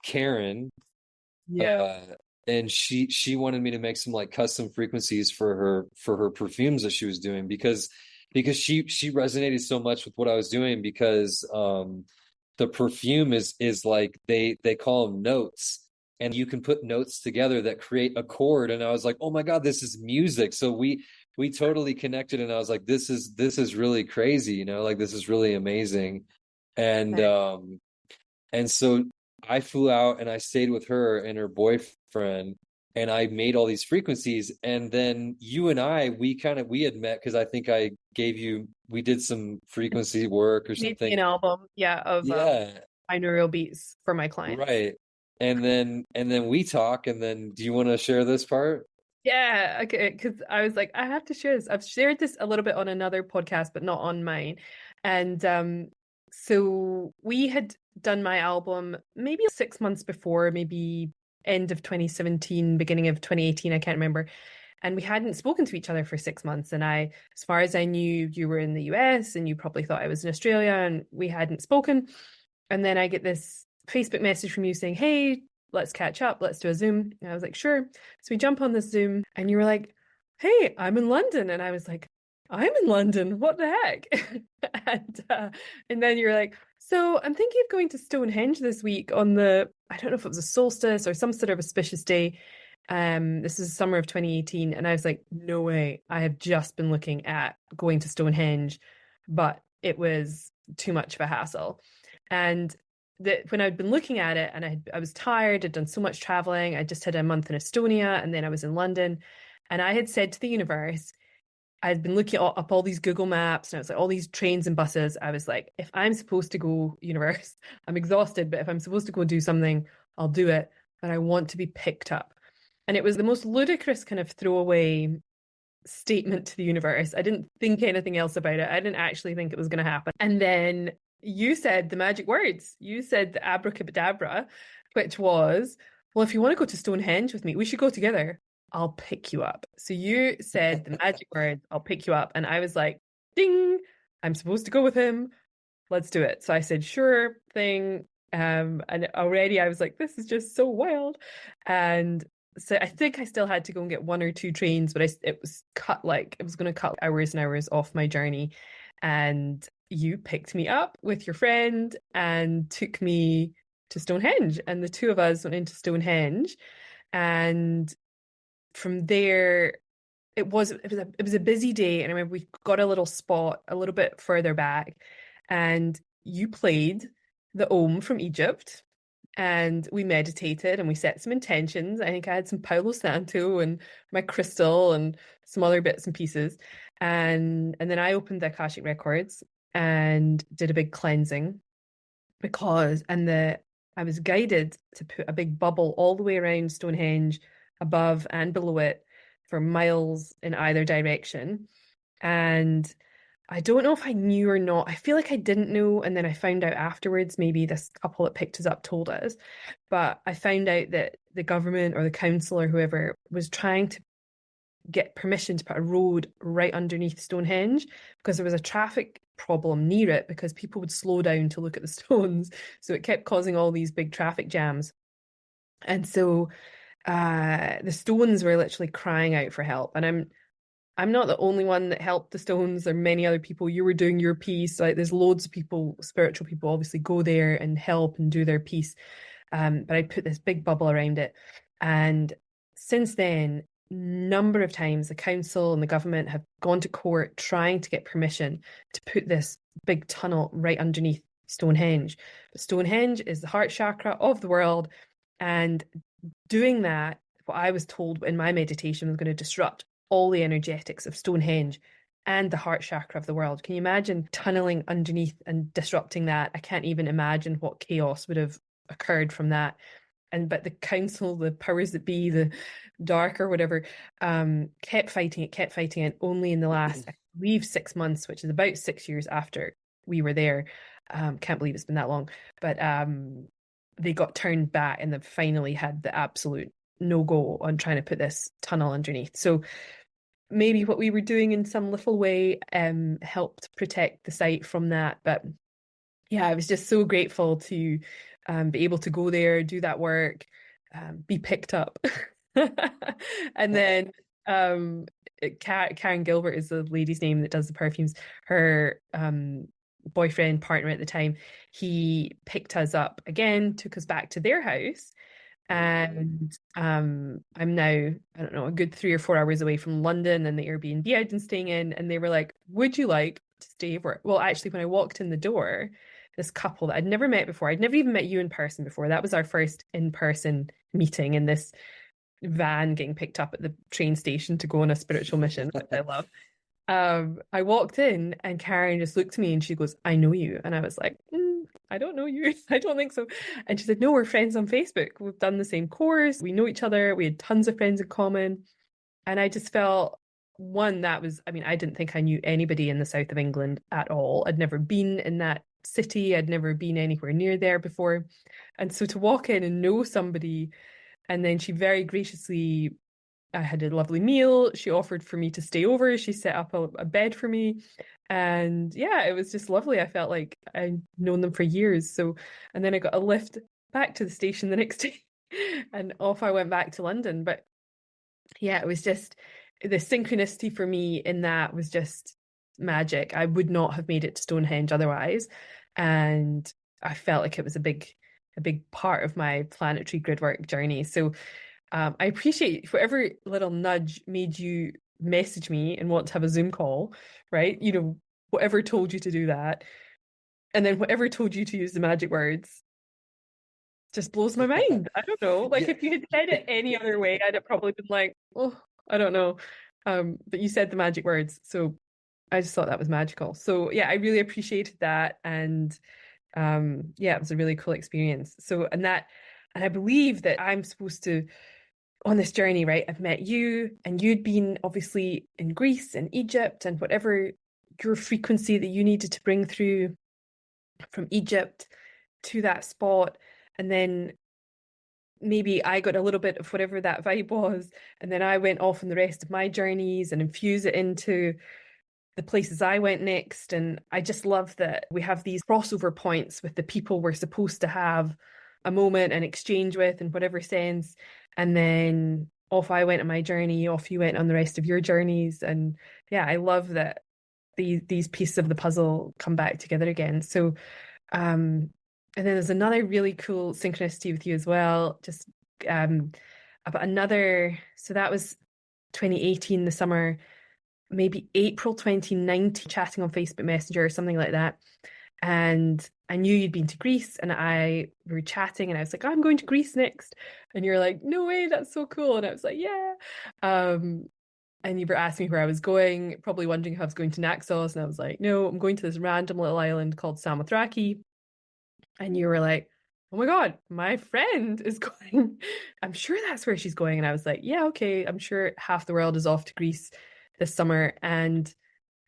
Karen, yeah. uh, and she wanted me to make some like custom frequencies for her perfumes that she was doing, because she resonated so much with what I was doing, because the perfume is like, they call them notes, and you can put notes together that create a chord. And I was like, oh my God, this is music. So we totally connected, and I was like, this is really crazy, like this is really amazing. And Nice. so I flew out, and I stayed with her and her boyfriend, and I made all these frequencies. And then you and we had met because I think I gave you, we did some frequency work or Made me something. an album, yeah, of Yeah, binaural beats for my clients. right. And then we talk, and then do you want to share this part? Yeah, okay, because I was like, I have to share this. I've shared this a little bit on another podcast, but not on mine. And so we had done my album maybe 6 months before, maybe end of 2017, beginning of 2018, I can't remember. And we hadn't spoken to each other for 6 months. And as far as I knew, you were in the US, and you probably thought I was in Australia, and we hadn't spoken. And then I get this Facebook message from you saying, hey, let's catch up. Let's do a Zoom. And I was like, sure. So we jump on this Zoom, and you were like, hey, I'm in London. And I was like, I'm in London. What the heck? And then you're like, so I'm thinking of going to Stonehenge this week on I don't know if it was a solstice or some sort of auspicious day. This is summer of 2018. And I was like, no way. I have just been looking at going to Stonehenge, but it was too much of a hassle. And that when I'd been looking at it and I was tired, I'd done so much traveling. I just had a month in Estonia and then I was in London. And I had said to the universe, I'd been looking up all these Google Maps and I was like, all these trains and buses. I was like, if I'm supposed to go, universe, I'm exhausted, but if I'm supposed to go do something, I'll do it. But I want to be picked up. And it was the most ludicrous kind of throwaway statement to the universe. I didn't think anything else about it. I didn't actually think it was going to happen. And then you said the magic words. You said the abracadabra, which was, well, if you want to go to Stonehenge with me, we should go together. I'll pick you up. So you said the magic words, I'll pick you up. And I was like, ding, I'm supposed to go with him. Let's do it. So I said, sure thing. And already I was like, this is just so wild. And so I think I still had to go and get one or two trains, but it was cut, like it was going to cut hours and hours off my journey. And you picked me up with your friend and took me to Stonehenge. And the two of us went into Stonehenge. And from there, it was a busy day. And I remember we got a little spot a little bit further back, and you played the Om from Egypt, and we meditated and we set some intentions. I think I had some Palo Santo and my crystal and some other bits and pieces. And then I opened the Akashic Records and did a big cleansing I was guided to put a big bubble all the way around Stonehenge, above and below it, for miles in either direction. And I don't know if I knew or not. I feel like I didn't know. And then I found out afterwards, maybe this couple that picked us up told us. But I found out that the government or the council or whoever was trying to get permission to put a road right underneath Stonehenge because there was a traffic problem near it because people would slow down to look at the stones. So it kept causing all these big traffic jams. And so the stones were literally crying out for help. And I'm not the only one that helped the stones. There are many other people. You were doing your piece. Like there's loads of people, spiritual people, obviously go there and help and do their piece. But I put this big bubble around it. And since then, number of times the council and the government have gone to court trying to get permission to put this big tunnel right underneath Stonehenge. But Stonehenge is the heart chakra of the world. And doing that, what I was told in my meditation, was going to disrupt all the energetics of Stonehenge and the heart chakra of the world. Can you imagine tunneling underneath and disrupting that? I can't even imagine what chaos would have occurred from that. But the council, the powers that be, the dark or whatever, kept fighting it. Only in the last, I believe, 6 months, which is about 6 years after we were there. Can't believe it's been that long. But they got turned back and they finally had the absolute no-go on trying to put this tunnel underneath. So maybe what we were doing in some little way helped protect the site from that. But yeah, I was just so grateful to be able to go there, do that work, be picked up. And then Karen Gilbert is the lady's name that does the perfumes. Her boyfriend, partner at the time, he picked us up again, took us back to their house. And I'm now, I don't know, a good 3 or 4 hours away from London and the Airbnb I'd been staying in. And they were like, would you like to stay over? Well, actually, when I walked in the door, this couple that I'd never met before, I'd never even met you in person before. That was our first in-person meeting in this van getting picked up at the train station to go on a spiritual mission, which I love. I walked in and Karen just looked at me and she goes, I know you. And I was like, I don't know you. I don't think so. And she said, no, we're friends on Facebook. We've done the same course. We know each other. We had tons of friends in common. And I just felt, one, that was, I mean, I didn't think I knew anybody in the south of England at all. I'd never been in that city. I'd never been anywhere near there before. And so to walk in and know somebody, and then she very graciously, I had a lovely meal. She offered for me to stay over. She set up a bed for me. And yeah, it was just lovely. I felt like I'd known them for years. So, and then I got a lift back to the station the next day and off I went back to London. But yeah, it was just the synchronicity for me in that was just magic. I would not have made it to Stonehenge otherwise. And I felt like it was a big part of my planetary grid work journey. So I appreciate whatever little nudge made you message me and want to have a Zoom call, right? You know, whatever told you to do that. And then whatever told you to use the magic words. just blows my mind. I don't know. Like Yeah. if you had said it any other way, I'd have probably been like, oh, I don't know. But you said the magic words, so I just thought that was magical. So yeah, I really appreciated that, and yeah, it was a really cool experience. So and I believe that I'm supposed to on this journey, right? I've met you, and you'd been obviously in Greece and Egypt and whatever your frequency that you needed to bring through from Egypt to that spot. And then maybe I got a little bit of whatever that vibe was. And then I went off on the rest of my journeys and infused it into the places I went next. And I just love that we have these crossover points with the people we're supposed to have a moment and exchange with in whatever sense. And then off I went on my journey, off you went on the rest of your journeys. And yeah, I love that these pieces of the puzzle come back together again. So and then there's another really cool synchronicity with you as well. Just about another, so that was 2018, the summer, maybe April 2019, chatting on Facebook Messenger or something like that. And I knew you'd been to Greece, and we were chatting, and I was like, I'm going to Greece next. And you're like, no way, that's so cool. And I was like, yeah. And you were asking me where I was going, probably wondering if I was going to Naxos. And I was like, no, I'm going to this random little island called Samothraki. And you were like, oh my God, my friend is going. I'm sure that's where she's going. And I was like, yeah, okay. I'm sure half the world is off to Greece this summer. And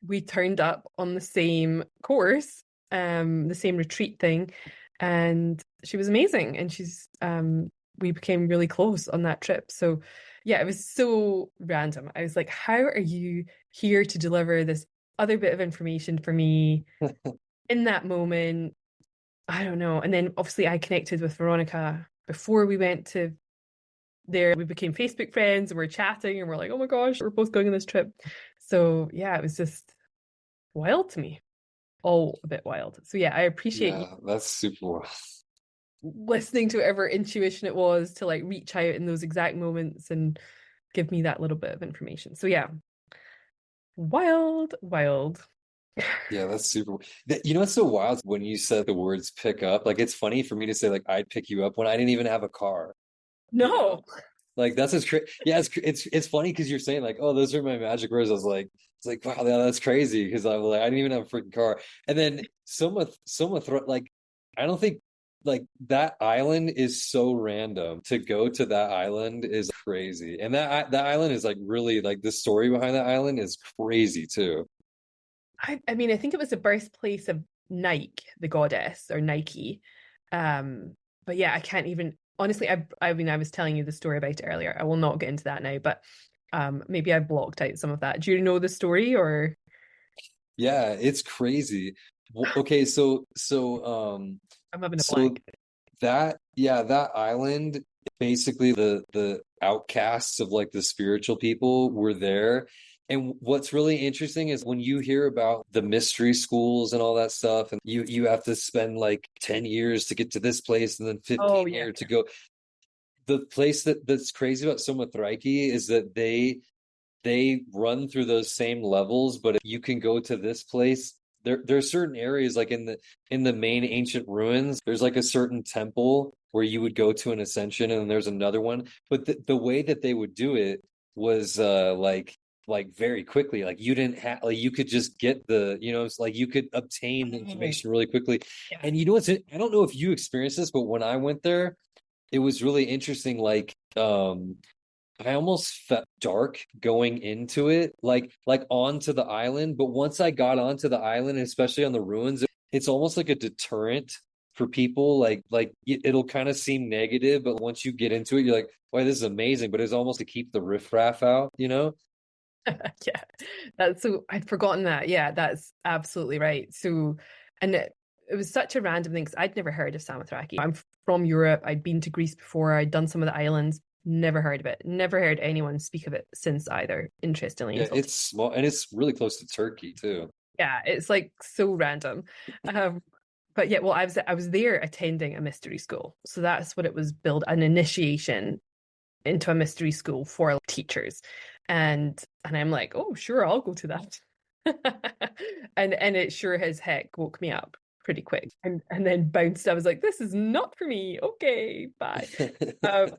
we turned up on the same course, the same retreat thing. And she was amazing. And we became really close on that trip. So yeah, it was so random. I was like, how are you here to deliver this other bit of information for me in that moment? I don't know. And then obviously I connected with Veronica before we went to there. We became Facebook friends and we're chatting and we're like, oh my gosh, we're both going on this trip. So yeah, it was just wild to me. All a bit wild. So yeah, I appreciate you Yeah, that's super wild. listening to whatever intuition it was to like reach out in those exact moments and give me that little bit of information. So yeah, wild, wild. Yeah, that's super. You know what's so wild when you said the words pick up? Like it's funny for me to say like I'd pick you up when I didn't even have a car. You know, No. like that's as crazy. Yeah, it's funny because you're saying like, oh, those are my magic words. I was like, it's like wow, yeah, that's crazy because I'm like I didn't even have a freaking car. And then like I don't think like that island is so random. To go to that island is crazy, and that island is like really like the story behind that island is crazy too. I mean, I think it was the birthplace of Nike, the goddess, or Nike. But yeah, I can't even honestly. I mean, I was telling you the story about it earlier. I will not get into that now, but maybe I blocked out some of that. Do you know the story or? Yeah, it's crazy. Okay, I'm having a so blank. that island, basically the outcasts of like the spiritual people were there. And what's really interesting is when you hear about the mystery schools and all that stuff, and you have to spend like 10 years to get to this place and then Oh 15 yeah. years to go. The place that's crazy about Somatraiki is that they run through those same levels, but if you can go to this place. There are certain areas like in the main ancient ruins, there's like a certain temple where you would go to an ascension, and then there's another one. But the way that they would do it was like very quickly. Like you didn't have like you could just get it's like you could obtain the Oh, information really quickly. yeah. And you know what's I don't know if you experienced this, but when I went there, it was really interesting. Like I almost felt dark going into it, like onto the island. But once I got onto the island, and especially on the ruins, it's almost like a deterrent for people. Like it'll kind of seem negative, but once you get into it, you're like, "Wow, this is amazing!" But it's almost to keep the riffraff out, you know? Yeah, that's so I'd forgotten that. Yeah, that's absolutely right. So, and it was such a random thing because I'd never heard of Samothraki. I'm from Europe. I'd been to Greece before. I'd done some of the islands. Never heard of it. Never heard anyone speak of it since either. Interestingly, Yeah, until it's small and it's really close to Turkey too. yeah, it's like so random. Um, but yeah, well, I was there attending a mystery school, so that's what it was built an initiation into a mystery school for teachers, and I'm like, oh, sure, I'll go to that, and it sure as heck woke me up. pretty quick and then bounced. I was like, this is not for me. Okay, bye. Um,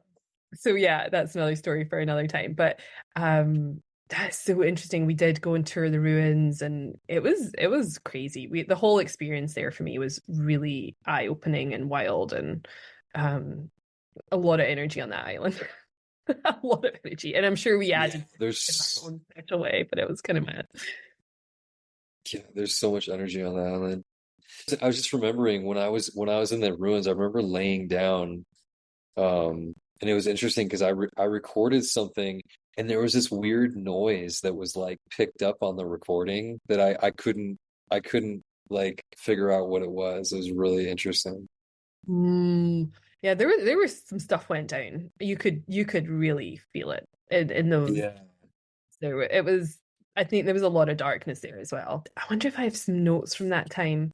so yeah, that's another story for another time. But that's so interesting. We did go and tour the ruins, and it was crazy. The whole experience there for me was really eye-opening and wild, and a lot of energy on that island. A lot of energy. And I'm sure we Yeah, added in our there's own special way, but it was kind of mad. yeah, there's so much energy on the island. I was just remembering when I was in the ruins, I remember laying down, and it was interesting because I recorded something, and there was this weird noise that was like picked up on the recording that I couldn't like figure out what it was. It was really interesting. Mm. Yeah, there was some stuff went down. You could really feel it in those. Yeah. It was. I think there was a lot of darkness there as well. I wonder if I have some notes from that time.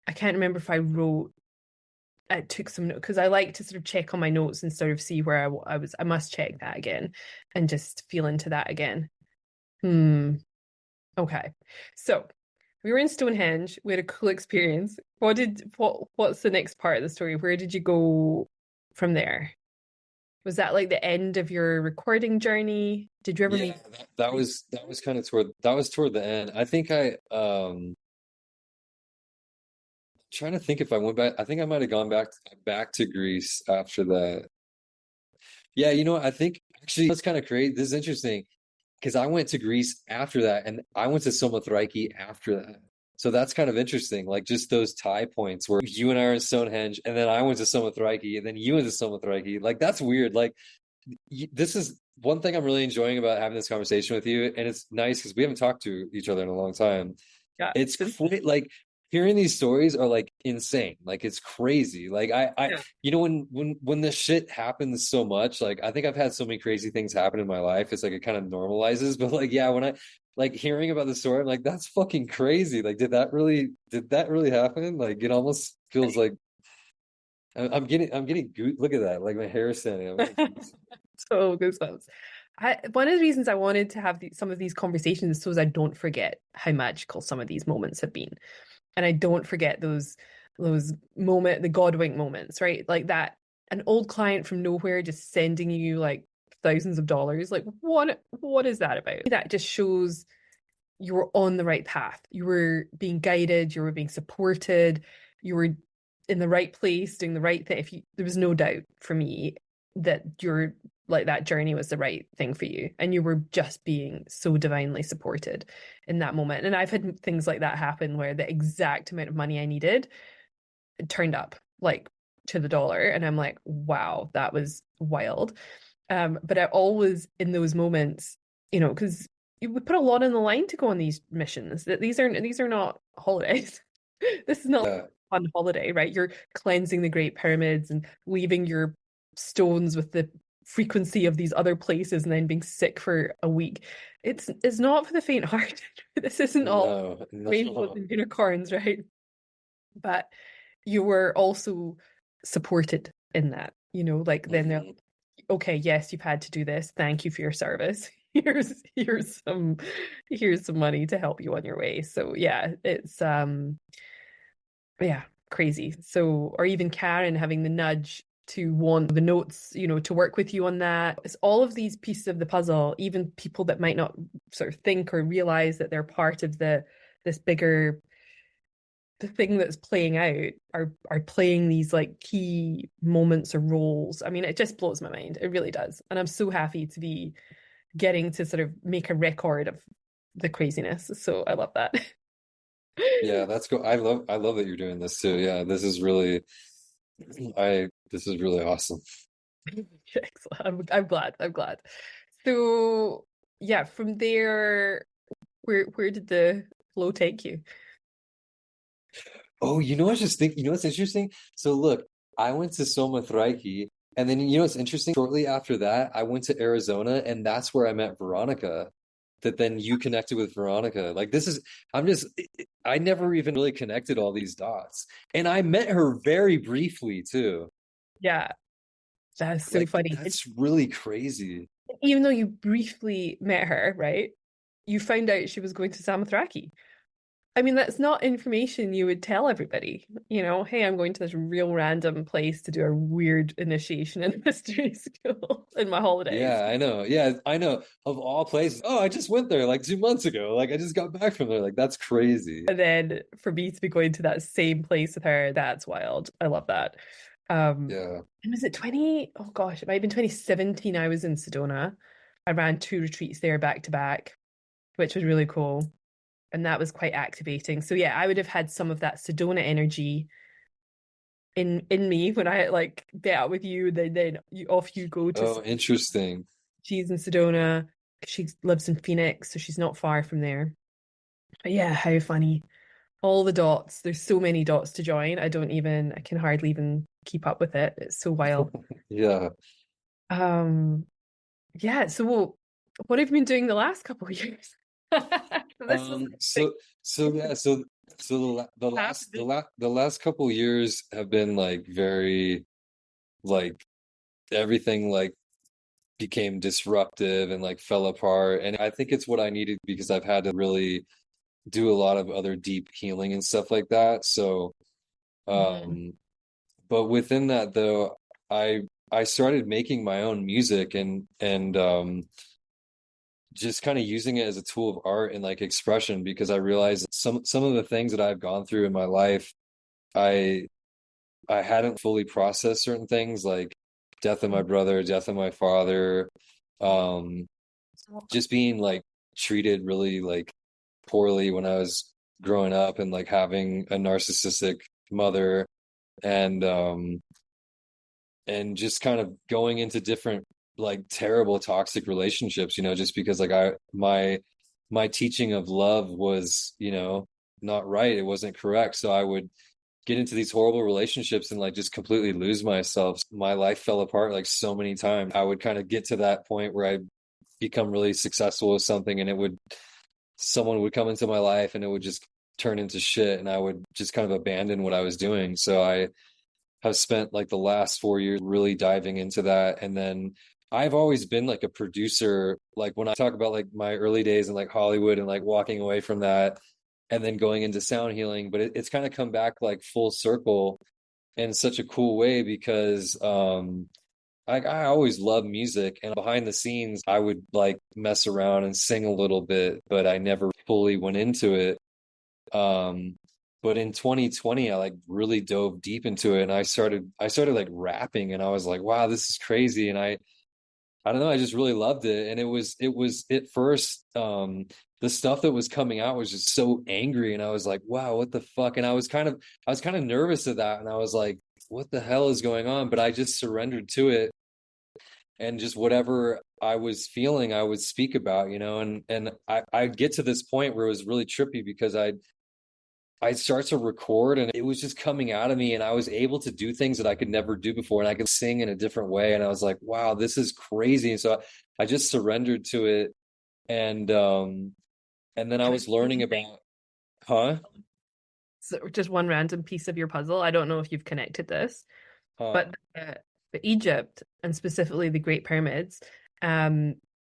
I can't remember if I wrote. I took some notes because I like to sort of check on my notes and sort of see where I was. I must check that again and just feel into that again. Hmm. Okay. So we were in Stonehenge. We had a cool experience. What's the next part of the story? Where did you go from there? Was that like the end of your recording journey? Did you ever Yeah, meet? that was kind of toward the end. I think trying to think if I went back. I think I might have gone back to Greece after that. Yeah, you know what? I think actually that's kind of crazy. This is interesting because I went to Greece after that, and I went to Samothrace after that. So that's kind of interesting, like just those tie points where you and I are in Stonehenge, and then I went to Samothrace, and then you went to Samothrace. Like that's weird. Like this is one thing I'm really enjoying about having this conversation with you, and it's nice because we haven't talked to each other in a long time. Yeah. It's crazy. Like hearing these stories are like insane. Like it's crazy. Like Yeah. you know, when this shit happens so much, like I think I've had so many crazy things happen in my life. It's like it kind of normalizes. But like, yeah, when I like hearing about the story, I'm like, that's fucking crazy. Like, did that really happen? Like, it almost feels like I'm getting look at that. Like my hair is standing up. So goosebumps. One of the reasons I wanted to have some of these conversations is so as I don't forget how magical some of these moments have been, and I don't forget the God wink moments, right? Like that, an old client from nowhere just sending you like thousands of dollars. Like what is that about? That just shows you were on the right path. You were being guided, you were being supported, you were in the right place, doing the right thing. There was no doubt for me that your like that journey was the right thing for you, and you were just being so divinely supported in that moment. And I've had things like that happen where the exact amount of money I needed turned up like to the dollar, and I'm like, wow, that was wild. But I always in those moments, because we put a lot on the line to go on these missions. That these are not holidays. This is not Yeah. a fun holiday, right? You're cleansing the Great Pyramids and leaving your stones with the frequency of these other places and then being sick for a week. It's not for the faint-hearted. This isn't all No, rainbows no. and unicorns, right? But you were also supported in that, like then they're Mhm. okay, yes, you've had to do this. Thank you for your service. Here's some money to help you on your way. So yeah, it's yeah, crazy. So or even Karen having the nudge to want the notes, to work with you on that. It's all of these pieces of the puzzle, even people that might not sort of think or realize that they're part of this bigger the thing that's playing out are playing these like key moments or roles. I mean, it just blows my mind. It really does. And I'm so happy to be getting to sort of make a record of the craziness. So I love that. Yeah, that's cool. I love that you're doing this too. Yeah, this is really awesome. Excellent. I'm glad. I'm glad. So yeah, from there, where did the flow take you? Oh, you know what's just think you know what's interesting? So look, I went to Somathraiki, and then you know what's interesting? Shortly after that, I went to Arizona, and that's where I met Veronica. That then you connected with Veronica. Like this is I'm just I never even really connected all these dots. And I met her very briefly too. Yeah, that's so Like funny. that's really crazy. Even though you briefly met her, right? You found out she was going to Samothraki. I mean, that's not information you would tell everybody. Hey, I'm going to this real random place to do a weird initiation in history school in my holidays. Yeah, I know. Yeah, I know. Of all places. Oh, I just went there like 2 months ago. Like I just got back from there. Like that's crazy. And then for me to be going to that same place with her, that's wild. I love that. Yeah. And was it 20? Oh gosh, it might have been 2017. I was in Sedona. I ran two retreats there back to back, which was really cool. And that was quite activating. So yeah, I would have had some of that Sedona energy in me when I like met up with you. Then you go to Oh, interesting. she's in Sedona. She lives in Phoenix, so she's not far from there. But yeah, how funny. All the dots. There's so many dots to join. I can hardly even keep up with it. It's so wild. Yeah. Um, yeah, so what have you been doing the last couple of years? This was like So yeah, so half of it. the last couple years have been like very like everything like became disruptive and like fell apart. And I think it's what I needed because I've had to really do a lot of other deep healing and stuff like that. So Mhm. um but within that though, I started making my own music and just kind of using it as a tool of art and like expression because I realized some of the things that I've gone through in my life, I I hadn't fully processed certain things like death of my brother, death of my father, um, just being like treated really like poorly when I was growing up and like having a narcissistic mother and and just kind of going into different like terrible toxic relationships, just because like my teaching of love was, not right. It wasn't correct. So I would get into these horrible relationships and like just completely lose myself. My life fell apart like so many times. I would kind of get to that point where I become really successful with something and someone would come into my life and it would just turn into shit and I would just kind of abandon what I was doing. So I have spent like the last 4 years really diving into that. And then I've always been like a producer. Like when I talk about like my early days in like Hollywood and like walking away from that and then going into sound healing, but it's kind of come back like full circle in such a cool way because I always love music and behind the scenes I would like mess around and sing a little bit, but I never fully went into it. Um, but in 2020, I like really dove deep into it and I started like rapping and I was like, wow, this is crazy. And I don't know, I just really loved it. And it was at first, the stuff that was coming out was just so angry. And I was like, wow, what the fuck? And I was kind of nervous of that. And I was like, what the hell is going on? But I just surrendered to it and just whatever I was feeling, I would speak about, and I'd get to this point where it was really trippy because I'd start to record and it was just coming out of me and I was able to do things that I could never do before and I could sing in a different way and I was like, wow, this is crazy. And so I just surrendered to it and then I Can I was say one learning thing? about huh? So just one random piece of your puzzle. I don't know if you've connected this, Huh. but Egypt and specifically the Great Pyramids um,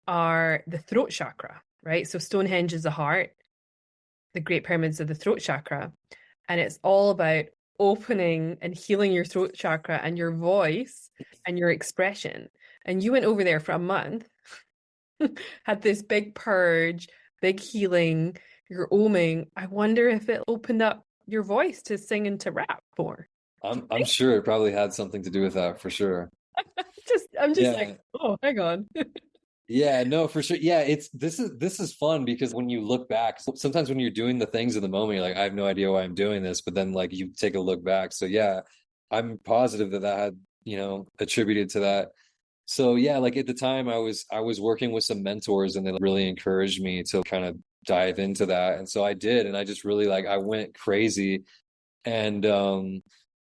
are the throat chakra, right? So Stonehenge is the heart, the Great Pyramids are the throat chakra, and it's all about opening and healing your throat chakra and your voice and your expression. And you went over there for a month, had this big purge, big healing, you're oming. I wonder if it opened up your voice to sing and to rap more. I'm sure it probably had something to do with that for sure. I'm just like, Yeah. oh, hang on. Yeah, no, for sure. Yeah, this is fun because when you look back, sometimes when you're doing the things in the moment, you're like, I have no idea why I'm doing this, but then like you take a look back. So yeah, I'm positive that had, attributed to that. So yeah, like at the time I was working with some mentors and they really encouraged me to kind of dive into that. And so I did, and I just really like I went crazy and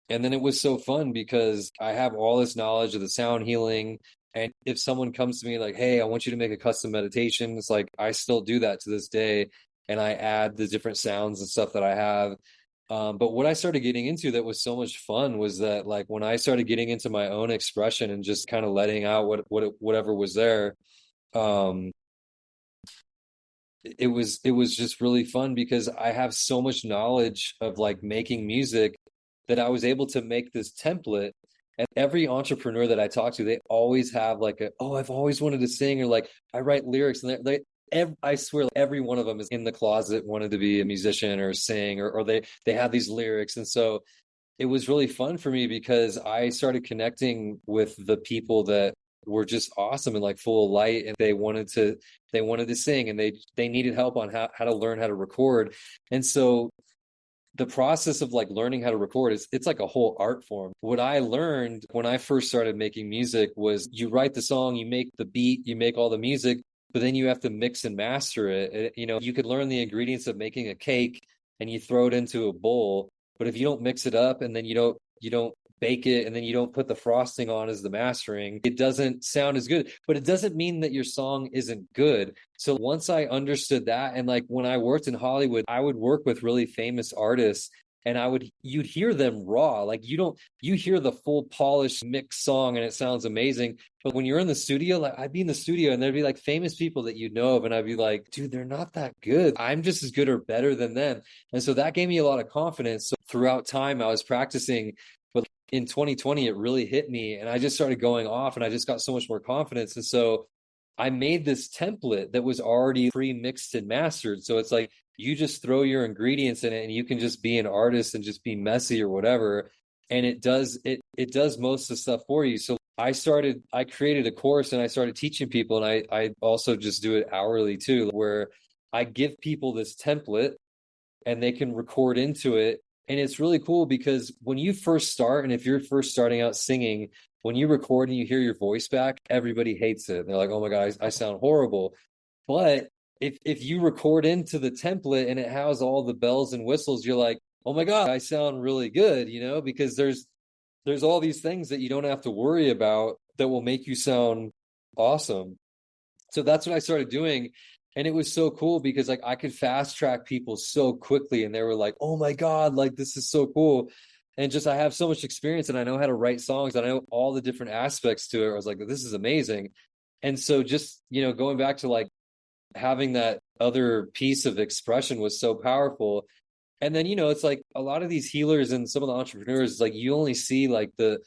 and then it was so fun because I have all this knowledge of the sound healing. And if someone comes to me like, hey, I want you to make a custom meditation, it's like I still do that to this day. And I add the different sounds and stuff that I have. But what I started getting into that was so much fun was that like when I started getting into my own expression and just kind of letting out whatever was there, um, it was just really fun because I have so much knowledge of like making music that I was able to make this template. And every entrepreneur that I talk to, they always have like oh, I've always wanted to sing, or like I write lyrics, and I swear, like, every one of them is in the closet, wanted to be a musician or sing, or they have these lyrics. And so it was really fun for me because I started connecting with the people that were just awesome and like full of light, and they wanted to sing, and they needed help on how to learn how to record. And so the process of like learning how to record is, it's like a whole art form. What I learned when I first started making music was, you write the song, you make the beat, you make all the music, but then you have to mix and master it. You could learn the ingredients of making a cake and you throw it into a bowl, but if you don't mix it up, and then you don't bake it, and then you don't put the frosting on as the mastering, it doesn't sound as good. But it doesn't mean that your song isn't good. So once I understood that, and like when I worked in Hollywood, I would work with really famous artists, and you'd hear them raw. Like you hear the full polished mixed song and it sounds amazing. But when you're in the studio, like I'd be in the studio and there'd be like famous people that you know of, and I'd be like, dude, they're not that good. I'm just as good or better than them. And so that gave me a lot of confidence. So throughout time, I was practicing. But in 2020, it really hit me, and I just started going off, and I just got so much more confidence. And so I made this template that was already pre-mixed and mastered. So it's like you just throw your ingredients in it, and you can just be an artist and just be messy or whatever. And it does most of the stuff for you. So I created a course, and I started teaching people, and I also just do it hourly too, where I give people this template and they can record into it. And it's really cool because when you first start, and if you're first starting out singing, when you record and you hear your voice back, everybody hates it. They're like, oh my God, I sound horrible. But if you record into the template and it has all the bells and whistles, you're like, oh my God, I sound really good, because there's all these things that you don't have to worry about that will make you sound awesome. So that's what I started doing. And it was so cool because like I could fast track people so quickly, and they were like, oh my God, like this is so cool. And just I have so much experience, and I know how to write songs, and I know all the different aspects to it. I was like, this is amazing. And so just, going back to like having that other piece of expression was so powerful. And then, it's like a lot of these healers and some of the entrepreneurs, like you only see like the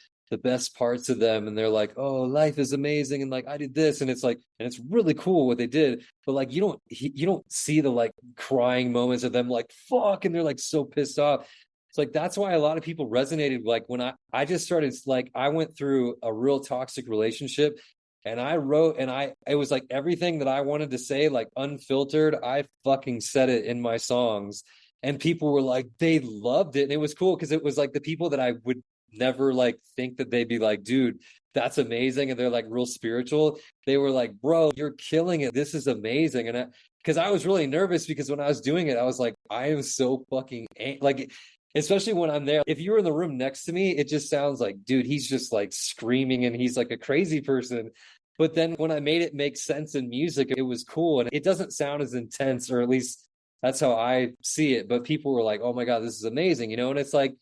best parts of them, and they're like, oh, life is amazing, and like I did this, and it's like, and it's really cool what they did, but like you don't see the like crying moments of them like fuck, and they're like so pissed off. It's like that's why a lot of people resonated. Like when I just started, like I went through a real toxic relationship, and I wrote, and it was like everything that I wanted to say, like unfiltered, I fucking said it in my songs. And people were like, they loved it. And it was cool because it was like the people that I would never like think that they'd be like, dude, that's amazing, and they're like real spiritual. They were like, bro, you're killing it, this is amazing. And because I was really nervous, because when I was doing it, I was like, I am so fucking like, especially when I'm there, if you were in the room next to me, it just sounds like, dude, he's just like screaming and he's like a crazy person. But then when I made it make sense in music, it was cool, and it doesn't sound as intense, or at least that's how I see it. But people were like, oh my God, this is amazing, and it's like,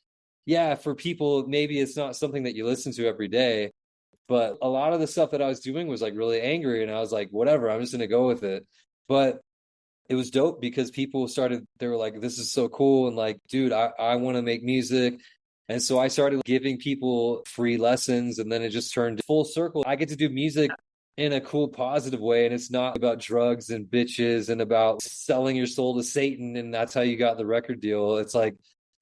yeah, for people, maybe it's not something that you listen to every day, but a lot of the stuff that I was doing was like really angry, and I was like, whatever, I'm just going to go with it. But it was dope because they were like, this is so cool. And like, dude, I want to make music. And so I started giving people free lessons, and then it just turned full circle. I get to do music in a cool, positive way. And it's not about drugs and bitches and about selling your soul to Satan, and that's how you got the record deal. It's like,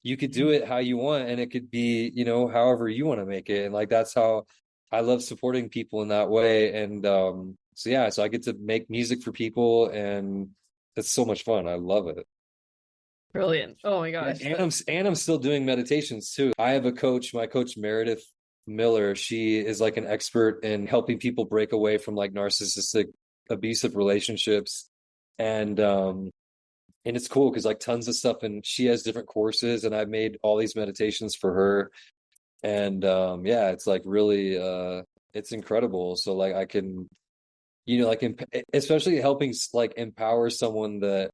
you could do it how you want, and it could be, however you want to make it. And like, that's how I love supporting people in that way. And so, yeah, so I get to make music for people, and it's so much fun. I love it. Brilliant. Oh my Yeah, gosh. and I'm still doing meditations too. I have a coach, my coach Meredith Miller. She is like an expert in helping people break away from like narcissistic, abusive relationships. And it's cool because like tons of stuff, and she has different courses, and I've made all these meditations for her. And yeah, it's like really it's incredible. So like I can, like especially helping like empower someone that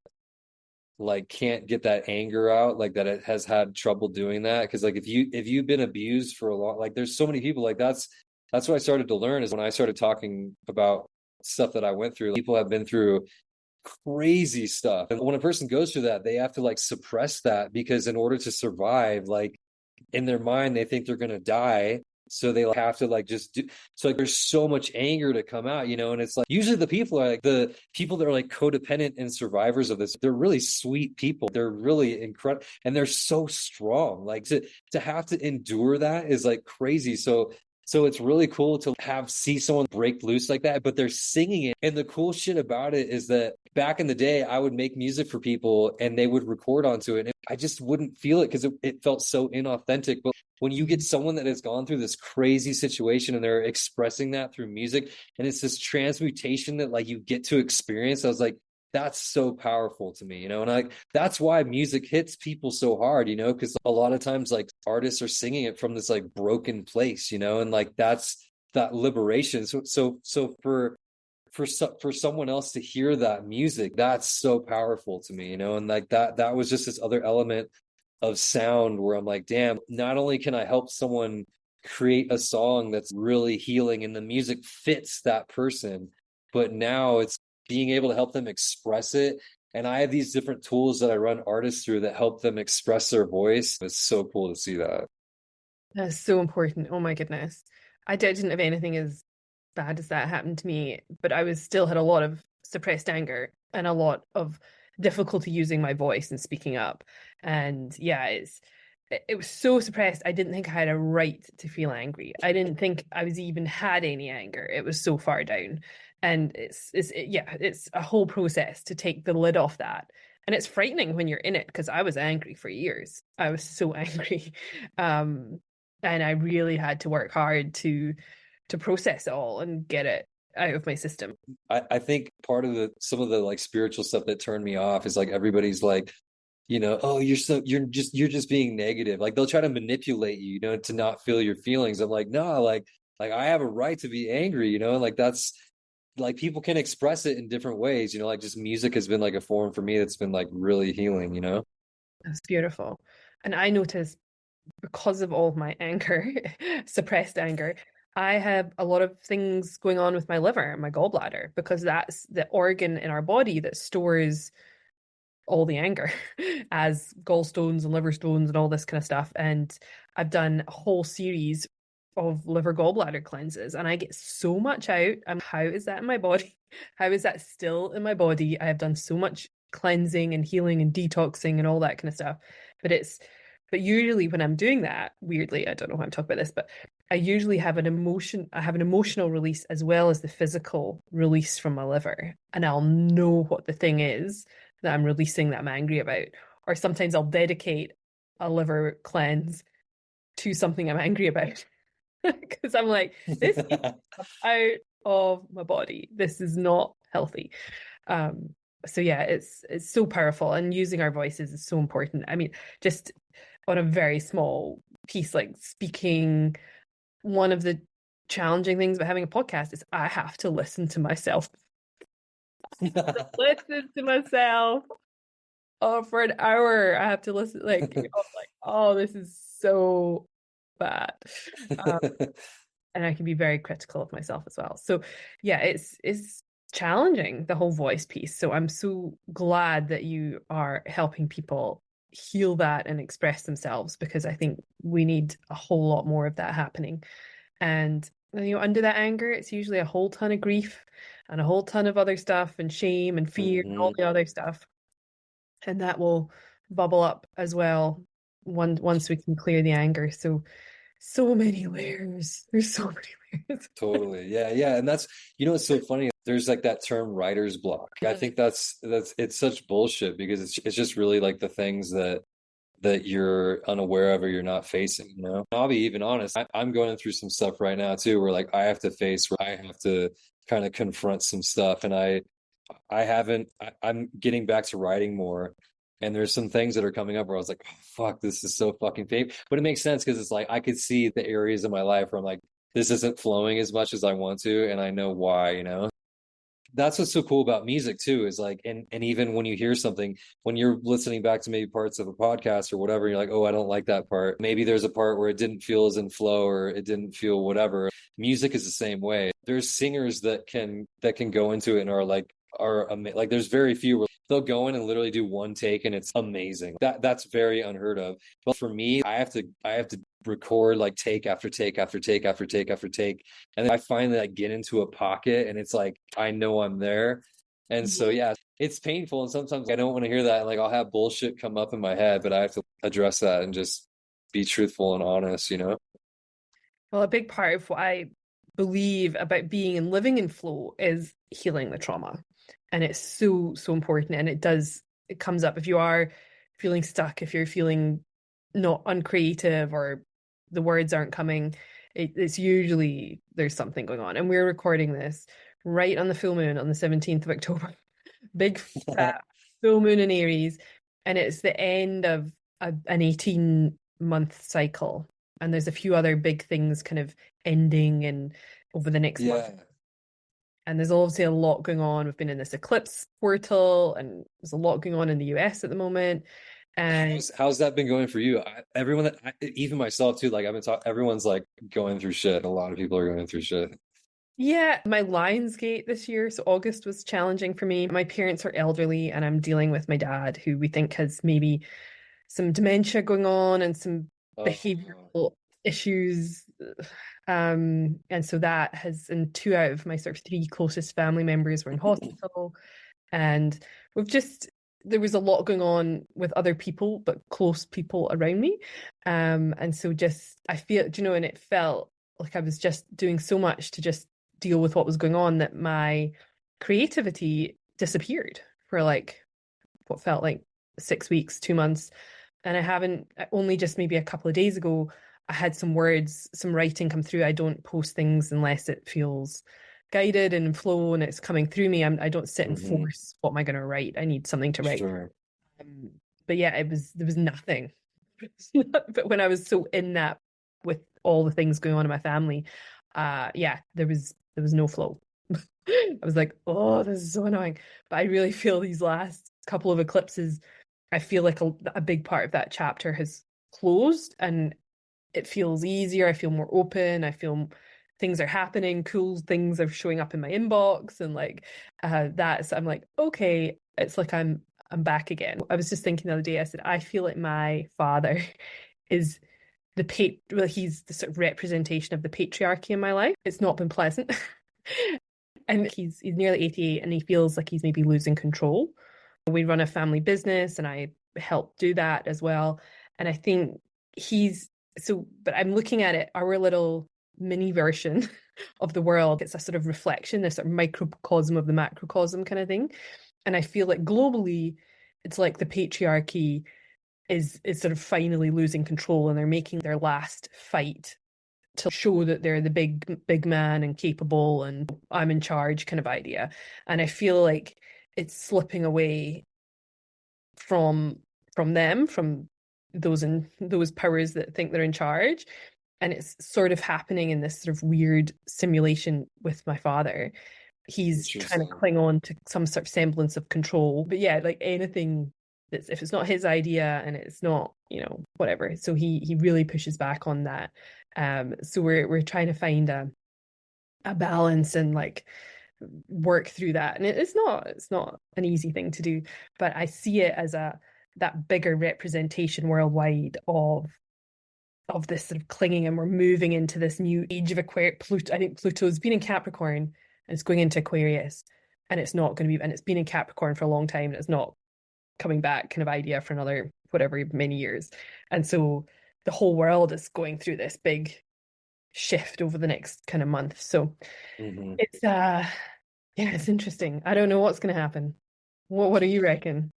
like can't get that anger out, like that it has had trouble doing that. Because like if you've been abused for a long, like there's so many people, like that's what I started to learn, is when I started talking about stuff that I went through. People have been through crazy stuff. And when a person goes through that, they have to like suppress that because in order to survive, like in their mind, they think they're going to die. So they have to like just do. So like there's so much anger to come out, and it's like usually the people are like the people that are like codependent and survivors of this. They're really sweet people. They're really incredible and they're so strong. Like to have to endure that is like crazy. So it's really cool to see someone break loose like that, but they're singing it. And the cool shit about it is that back in the day, I would make music for people and they would record onto it. And I just wouldn't feel it because it felt so inauthentic. But when you get someone that has gone through this crazy situation and they're expressing that through music, and it's this transmutation that like you get to experience, I was like, that's so powerful to me, and like that's why music hits people so hard, because a lot of times like artists are singing it from this like broken place, and like that's that liberation. So for someone else to hear that music, that's so powerful to me, and like that was just this other element of sound where I'm like, damn, not only can I help someone create a song that's really healing and the music fits that person, but now it's being able to help them express it. And I have these different tools that I run artists through that help them express their voice. It's so cool to see that. That's so important. Oh my goodness. I didn't have anything as bad as that happen to me, but I was still had a lot of suppressed anger and a lot of difficulty using my voice and speaking up. And yeah, it was so suppressed. I didn't think I had a right to feel angry. I didn't think I was even had any anger. It was so far down. And it's a whole process to take the lid off that. And it's frightening when you're in it because I was angry for years. I was so angry. And I really had to work hard to process it all and get it out of my system. I think part of some of the like spiritual stuff that turned me off is like everybody's like, oh, you're just being negative. Like they'll try to manipulate you, to not feel your feelings. I'm like, no, like I have a right to be angry, like that's like people can express it in different ways, like just music has been like a form for me that's been like really healing. That's beautiful. And I noticed because of all of my anger, suppressed anger, I have a lot of things going on with my liver and my gallbladder because that's the organ in our body that stores all the anger as gallstones and liver stones and all this kind of stuff. And I've done a whole series of liver gallbladder cleanses and I get so much out. How is that in my body? How is that still in my body? I have done so much cleansing and healing and detoxing and all that kind of stuff. But usually when I'm doing that, weirdly, I don't know why I'm talking about this, but I usually have an emotional release as well as the physical release from my liver. And I'll know what the thing is that I'm releasing that I'm angry about. Or sometimes I'll dedicate a liver cleanse to something I'm angry about. Because I'm like, this is out of my body. This is not healthy. So yeah, it's so powerful, and using our voices is so important. I mean, just on a very small piece, like speaking, one of the challenging things about having a podcast is I have to listen to myself. Listen to myself. Oh, for an hour, I have to listen. Like, oh, this is so bad. And I can be very critical of myself as well. So yeah, it's challenging, the whole voice piece. So I'm so glad that you are helping people heal that and express themselves, because I think we need a whole lot more of that happening. And under that anger, it's usually a whole ton of grief and a whole ton of other stuff and shame and fear and all the other stuff. And that will bubble up as well once we can clear the anger. So many layers. There's so many layers. Totally. Yeah. And that's, it's so funny. There's like that term writer's block. I think that's it's such bullshit because it's just really like the things that you're unaware of or you're not facing. I'll be even honest. I'm going through some stuff right now too, where like I have to kind of confront some stuff. And I'm getting back to writing more. And there's some things that are coming up where I was like, oh, fuck, this is so fucking fake. But it makes sense because it's like I could see the areas of my life where I'm like, this isn't flowing as much as I want to. And I know why. That's what's so cool about music too, is like, and even when you hear something, when you're listening back to maybe parts of a podcast or whatever, you're like, oh, I don't like that part. Maybe there's a part where it didn't feel as in flow or it didn't feel whatever. Music is the same way. There's singers that can go into it and are like are like there's very few where they'll go in and literally do one take and it's amazing. That's very unheard of. But for me, I have to record like take after take after take after take after take. And then I finally like get into a pocket and it's like I know I'm there. And so yeah, it's painful and sometimes I don't want to hear that. Like I'll have bullshit come up in my head, but I have to address that and just be truthful and honest, you know? Well, a big part of what I believe about being and living in flow is healing the trauma. And it's so, so important. And it comes up if you are feeling stuck, if you're feeling not uncreative or the words aren't coming, it's usually there's something going on. And we're recording this right on the full moon on the 17th of October. Big fat full moon in Aries. And it's the end of an 18-month cycle. And there's a few other big things kind of ending and over the next month. Yeah. And there's obviously a lot going on. We've been in this eclipse portal, and there's a lot going on in the US at the moment. And How's that been going for you? Everyone even myself too, like I've been talking, everyone's like going through shit. A lot of people are going through shit. yeah, my Lionsgate this year, so August was challenging for me. My parents are elderly, and I'm dealing with my dad, who we think has maybe some dementia going on and some Oh, behavioral issues. And so that has, and two out of my sort of three closest family members were in hospital. And we've just, there was a lot going on with other people, but close people around me. And so just, I feel, do you know, and it felt like I was just doing so much to just deal with what was going on that my creativity disappeared for like what felt like 6 weeks, 2 months. And I haven't, only just maybe a couple of days ago, I had some words, some writing come through. I don't post things unless it feels guided and in flow and it's coming through me. I don't sit and hmm, force what am I going to write. I need something to write. sure. Um, but yeah, there was nothing. But when I was so in that with all the things going on in my family, yeah, there was no flow. I was like, oh, this is so annoying. But I really feel these last couple of eclipses, I feel like a big part of that chapter has closed and it feels easier. I feel more open. I feel things are happening, cool things are showing up in my inbox and like that's I'm like, okay, it's like I'm back again. I was just thinking the other day, I said, I feel like my father is well, he's the sort of representation of the patriarchy in my life. It's not been pleasant. And he's nearly 88 and he feels like he's maybe losing control. We run a family business and I help do that as well. And I think he's so, but I'm looking at it, our little mini version of the world. It's a sort of reflection, this sort of microcosm of the macrocosm kind of thing. And I feel like globally, it's like the patriarchy is sort of finally losing control and they're making their last fight to show that they're the big man and capable and I'm in charge kind of idea. And I feel like it's slipping away from them, from those powers that think they're in charge. And it's sort of happening in this sort of weird simulation with my father. He's trying to Interesting. cling on to some sort of semblance of control. But yeah, like anything that's if it's not his idea and it's not, whatever. So he really pushes back on that. So we're trying to find a balance and like work through that. And it's not an easy thing to do, but I see it as that bigger representation worldwide of this sort of clinging, and we're moving into this new age of Aquarius. Pluto, I think Pluto's been in Capricorn and it's going into Aquarius, and it's not going to be, and it's been in Capricorn for a long time, and it's not coming back kind of idea for another whatever many years. And so the whole world is going through this big shift over the next kind of month. So Hmm. it's yeah, it's interesting. I don't know what's going to happen. What do you reckon?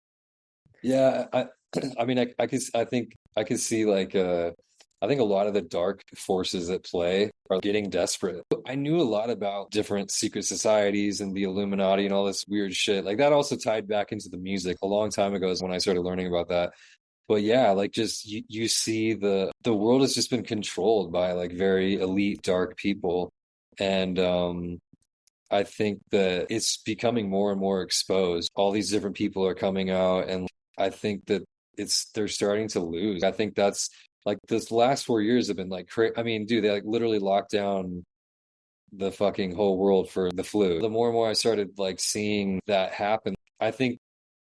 Yeah, I mean, I could see like I think a lot of the dark forces at play are getting desperate. I knew a lot about different secret societies and the Illuminati and all this weird shit. Like that also tied back into the music a long time ago is when I started learning about that. But yeah, like just you see the world has just been controlled by like very elite dark people. And I think that it's becoming more and more exposed. All these different people are coming out, and I think that they're starting to lose. I think that's like this last 4 years have been like I mean, dude, they like literally locked down the fucking whole world for the flu. The more and more I started like seeing that happen, I think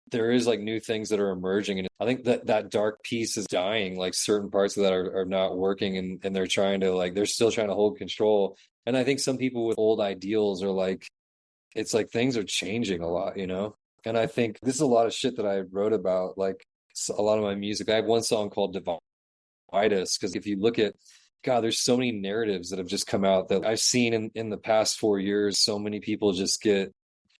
there is like new things that are emerging, and I think that that dark piece is dying. Like certain parts of that are not working, and they're trying to like they're still trying to hold control. And I think some people with old ideals are like it's like things are changing a lot, you know? And I think this is a lot of shit that I wrote about, like a lot of my music. I have one song called Divide Us, because if you look at, God, there's so many narratives that have just come out that I've seen in the past 4 years. So many people just get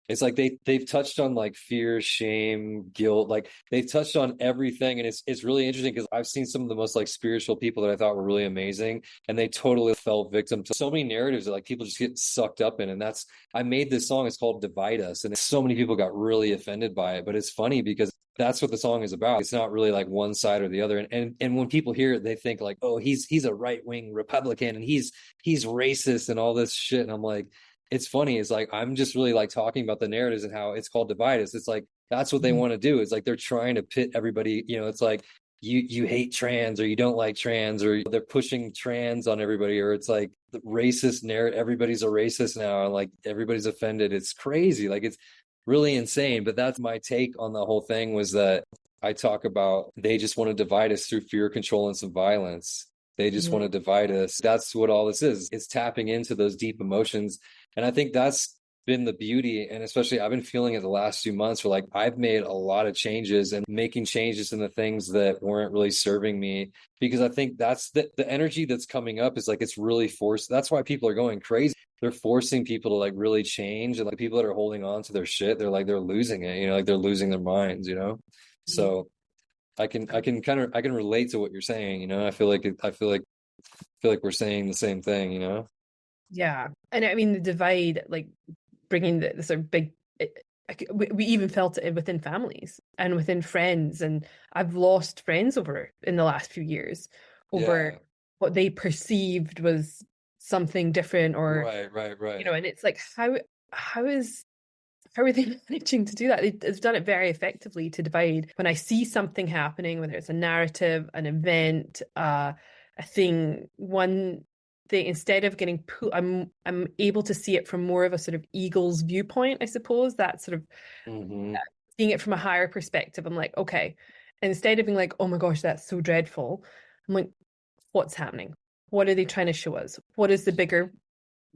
it's like they've touched on like fear, shame, guilt, like they've touched on everything, and it's really interesting because I've seen some of the most like spiritual people that I thought were really amazing, and they totally fell victim to so many narratives that like people just get sucked up in. And that's I made this song. It's called Divide Us, and so many people got really offended by it. But it's funny because that's what the song is about. It's not really like one side or the other. And when people hear it, they think like, oh, he's a right wing Republican and he's racist and all this shit. And I'm like, it's funny. It's like I'm just really like talking about the narratives and how it's called Divide Us. It's like that's what they want to do. It's like they're trying to pit everybody. You know, it's like you hate trans or you don't like trans, or they're pushing trans on everybody, or it's like the racist narrative. Everybody's a racist now, and like everybody's offended. It's crazy. Like it's really insane. But that's my take on the whole thing, was that I talk about they just want to divide us through fear, control, and some violence. They just want to divide us. That's what all this is. It's tapping into those deep emotions. And I think that's been the beauty. And especially I've been feeling it the last few months where like I've made a lot of changes and making changes in the things that weren't really serving me, because I think that's the energy that's coming up is like it's really forced. That's why people are going crazy. They're forcing people to like really change. And like people that are holding on to their shit, they're losing it, you know, like they're losing their minds, you know? So I can relate to what you're saying, you know. I feel like we're saying the same thing, you know. Yeah. And I mean, the divide, like bringing the sort of big, we even felt it within families and within friends. And I've lost friends over in the last few years over Yeah. what they perceived was something different, or, Right. and it's like, how is, how are they managing to do that? They've done it very effectively to divide. When I see something happening, whether it's a narrative, an event, a thing, one thing, instead of getting put, I'm able to see it from more of a sort of eagle's viewpoint, I suppose. That sort of Hmm. seeing it from a higher perspective. I'm like, okay, instead of being like, oh my gosh, that's so dreadful, I'm like, what's happening? What are they trying to show us? What is the bigger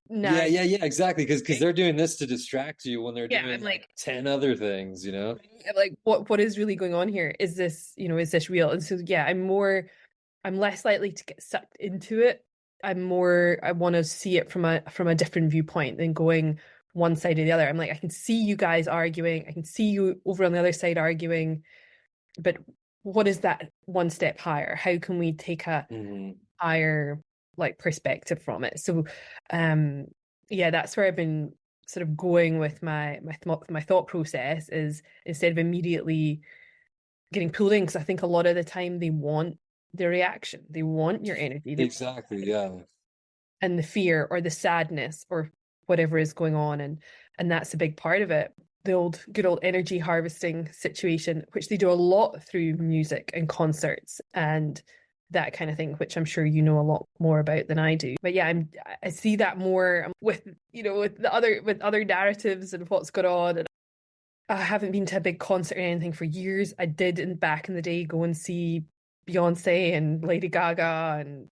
narrative? Yeah, exactly. Because they're doing this to distract you when they're Yeah, I'm doing like like, 10 other things, you know? what is really going on here? Is this, is this real? And so yeah, I'm less likely to get sucked into it. I want to see it from a different viewpoint than going one side or the other. I'm like, I can see you guys arguing, I can see you over on the other side arguing, but what is that one step higher? How can we take a Hmm. higher like perspective from it? So yeah, that's where I've been sort of going with my thought process, is instead of immediately getting pulled in, because I think a lot of the time they want the reaction, they want your energy, Exactly. Yeah. and the fear or the sadness or whatever is going on, and that's a big part of it. The old good old energy harvesting situation, which they do a lot through music and concerts and that kind of thing, which I'm sure you know a lot more about than I do. But yeah, I see that more with with other narratives and what's going on. And I haven't been to a big concert or anything for years. I did back in the day go and see Beyonce and Lady Gaga and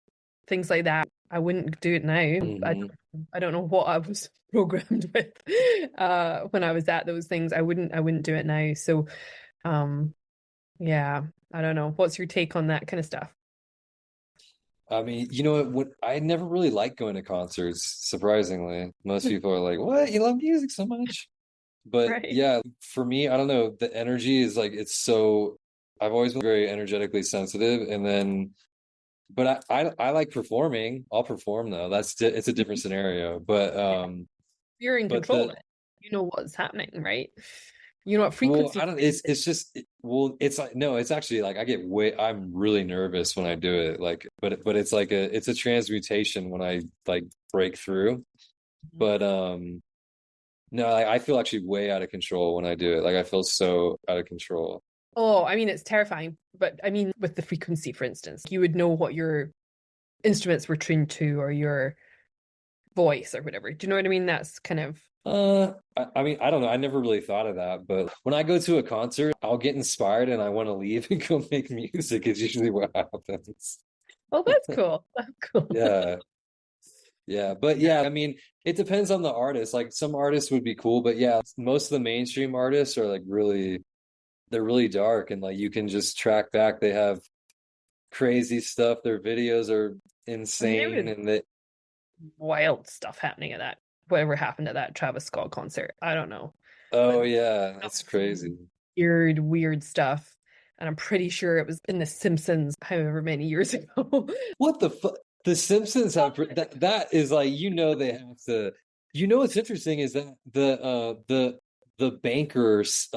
things like that. I wouldn't do it now. Hmm. I don't know what I was programmed with when I was at those things. I wouldn't do it now. So um yeah, I don't know. What's your take on that kind of stuff? I mean, you know what? I never really liked going to concerts, surprisingly. Most people are like, what? You love music so much? But Right. yeah, for me, I don't know. The energy is like, it's so, I've always been very energetically sensitive. And then, but I like performing. I'll perform though. It's a different scenario. Yeah. You're in But control of it. You know what's happening, right? You know what well, frequency. I don't, it's just, well, it's like, no, it's actually like, I'm really nervous when I do it. Like, but it's like it's a transmutation when I like break through. But, no, I feel actually way out of control when I do it. Like, I feel so out of control. Oh, I mean, it's terrifying. But I mean, with the frequency, for instance, you would know what your instruments were tuned to, or your voice or whatever. Do you know what I mean? That's kind of I mean, I don't know. I never really thought of that, but when I go to a concert, I'll get inspired and I want to leave and go make music is usually what happens. well, that's cool. That's cool. Yeah. Yeah. But Yeah. yeah, I mean, it depends on the artist. Like some artists would be cool, but yeah, most of the mainstream artists are like really, they're really dark and like you can just track back. They have crazy stuff. Their videos are I mean, there insane was and they, wild stuff happening at that, whatever happened at that Travis Scott concert. I don't know. But oh yeah, that that's was crazy. weird stuff. And I'm pretty sure it was in The Simpsons, however many years ago. What the fuck? The Simpsons have that is like they have to what's interesting is that the bankers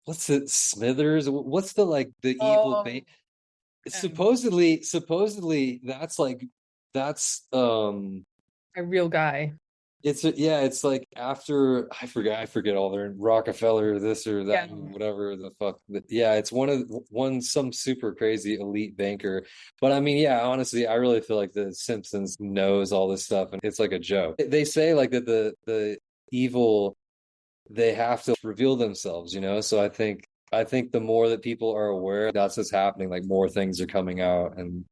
what's it Smithers what's the like the evil Oh, bank supposedly that's a real guy. yeah, it's like after I forget all their Rockefeller, this or Yeah. that, and whatever the fuck. But yeah, it's some super crazy elite banker. But I mean, yeah, honestly, I really feel like the Simpsons knows all this stuff, and it's like a joke. They say like that the evil they have to reveal themselves, you know. So I think the more that people are aware that's what's happening, like more things are coming out, and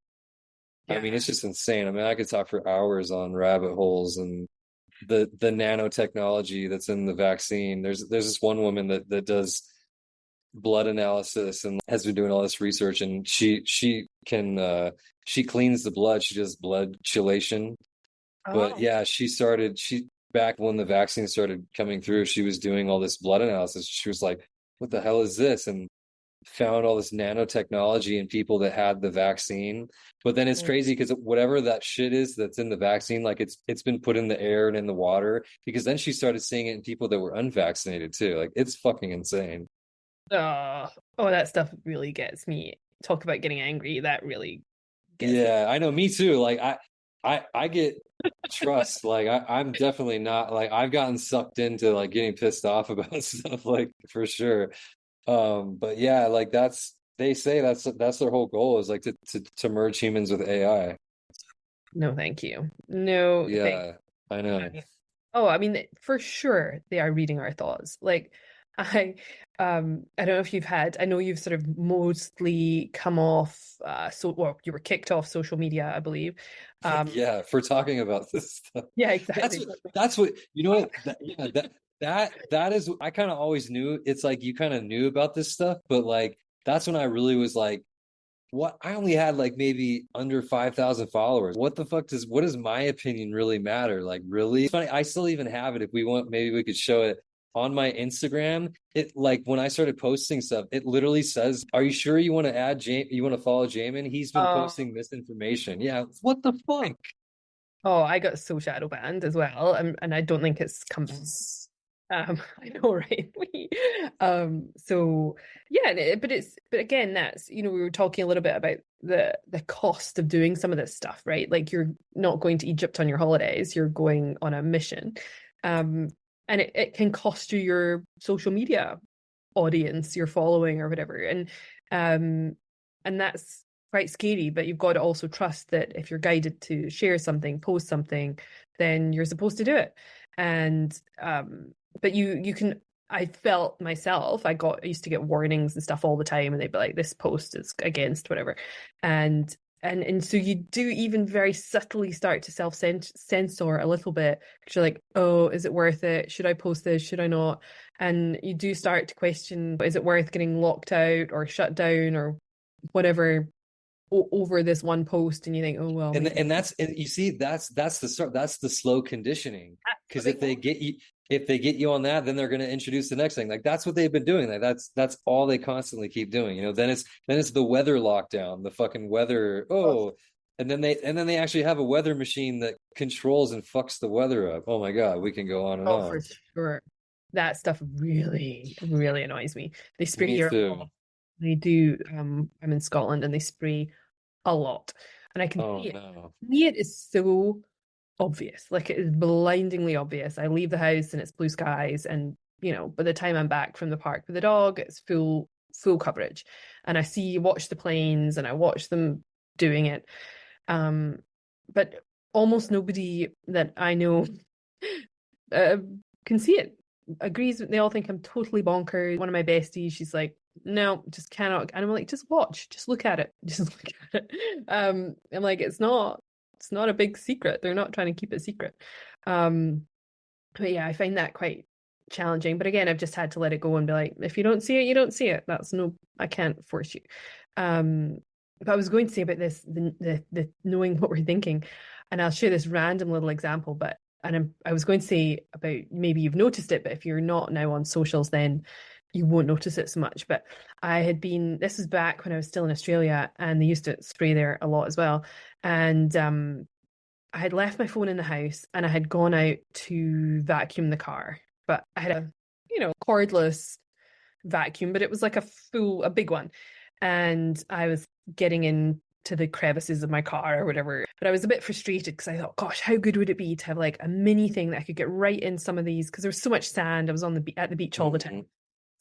I mean, Yeah. it's just insane. I mean, I could talk for hours on rabbit holes and the nanotechnology that's in the vaccine. There's this one woman that does blood analysis and has been doing all this research, and she can she cleans the blood. She does blood chelation. But Oh, yeah, she back when the vaccine started coming through, she was doing all this blood analysis. She was like, "What the hell is this?" And found all this nanotechnology in people that had the vaccine. But then it's mm. crazy because whatever that shit is that's in the vaccine, like it's been put in the air and in the water. Because then she started seeing it in people that were unvaccinated too. Like it's fucking insane. Oh, oh, that stuff really gets me. Talk about getting angry. That really gets me. Yeah, I know. Me too. Like I get trust. Like I'm definitely not like I've gotten sucked into like getting pissed off about stuff like for sure. But yeah, like they say that's their whole goal is like to merge humans with AI. No, thank you. No, thank Yeah, I know. you. Oh, I mean, for sure they are reading our thoughts. Like I I don't know if you've had, I know you've sort of mostly come off so well, you were kicked off social media, I believe. Um Yeah, for talking about this stuff. yeah, exactly. That's what you know what yeah that is I kind of always knew it's like you kind of knew about this stuff, but like that's when I really was like what I only had like maybe under 5,000 followers. What does my opinion really matter? Like really? It's funny, I still even have it if we want, maybe we could show it on my Instagram. It like when I started posting stuff, it literally says, "Are you sure you want to you want to follow Jamin? He's been Uh, posting misinformation." Yeah, what the fuck? oh, I got so shadow banned as well, and I don't think it's come back. I know, right? So yeah, but again, that's we were talking a little bit about the cost of doing some of this stuff, right? Like you're not going to Egypt on your holidays, you're going on a mission. Um, and it can cost you your social media audience, your following or whatever. Um, and that's quite scary, but you've got to also trust that if you're guided to share something, post something, then you're supposed to do it. And but you can I felt myself, I used to get warnings and stuff all the time, and they'd be like, this post is against whatever. And so you do even very subtly start to self-censor a little bit because you're like, oh, is it worth it? Should I post this? Should I not? And you do start to question, is it worth getting locked out or shut down or whatever over this one post? And you think, oh well, maybe And you see that's the start, that's the slow conditioning, that's what because they want. if they get you on that, then they're going to introduce the next thing. Like that's what they've been doing. Like that's all they constantly keep doing, you know. Then it's the weather lockdown, the fucking weather. Oh, and then they actually have a weather machine that controls and fucks the weather up. Oh my God, we can go on and Oh, for on. sure. That stuff really, really annoys me. They spray Me here a too. lot. They do. I'm in Scotland and they spray a lot. And I can Oh see it. no. To me, it is so obvious. Like it is blindingly obvious. I leave the house and it's blue skies, and by the time I'm back from the park with the dog, it's full coverage. And I watch the planes and I watch them doing it. But almost nobody that I know uh, can see it, agrees. They all think I'm totally bonkers. One of my besties, she's like, no, just cannot. And I'm like, just watch, just look at it, just look at it. I'm like, it's not a big secret. They're not trying to keep it secret. Um, but yeah, I find that quite challenging. But again, I've just had to let it go and be like, if you don't see it, you don't see it. That's no, I can't force you. Um, but I was going to say about this, the knowing what we're thinking, and I'll share this random little example. But I was going to say about maybe you've noticed it, but if you're not now on socials, then you won't notice it so much. But I had been, this was back when I was still in Australia, and they used to spray there a lot as well. And I had left my phone in the house and I had gone out to vacuum the car, but I had a, cordless vacuum, but it was like a big one. And I was getting into the crevices of my car or whatever. But I was a bit frustrated because I thought, gosh, how good would it be to have like a mini thing that I could get right in some of these? Because there was so much sand. I was at the beach all the time.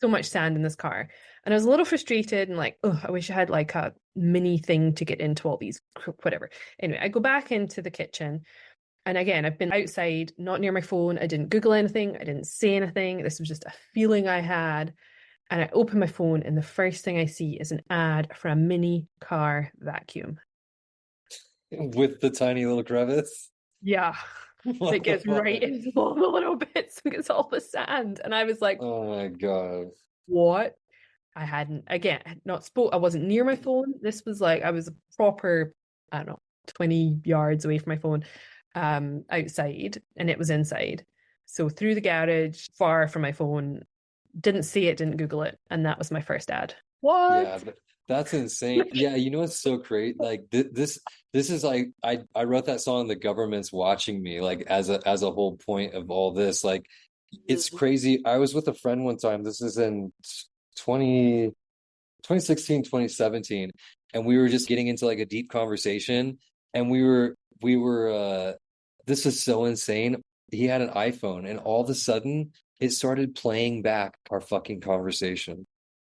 So much sand in this car. And I was a little frustrated and like, oh, I wish I had like a mini thing to get into all these, whatever. Anyway, I go back into the kitchen. And again, I've been outside, not near my phone. I didn't Google anything. I didn't say anything. This was just a feeling I had. And I open my phone, and the first thing I see is an ad for a mini car vacuum. With the tiny little crevice. Yeah. What That the gets fuck? right into all the little bits and gets all the sand. And I was like, Oh my God. what? I hadn't, again, I had not spoke. I wasn't near my phone. This was like I was a proper, I don't know, 20 yards away from my phone, outside, and it was inside. So through the garage, far from my phone, didn't see it, didn't Google it, and that was my first ad. What? Yeah, that's insane. Yeah, you know what's so great? Like this is like I wrote that song The Government's Watching Me like as a whole point of all this. Like it's crazy. I was with a friend one time. This is in 20 2016, 2017, and we were just getting into like a deep conversation, and we were this is so insane. He had an iPhone, and all of a sudden it started playing back our fucking conversation.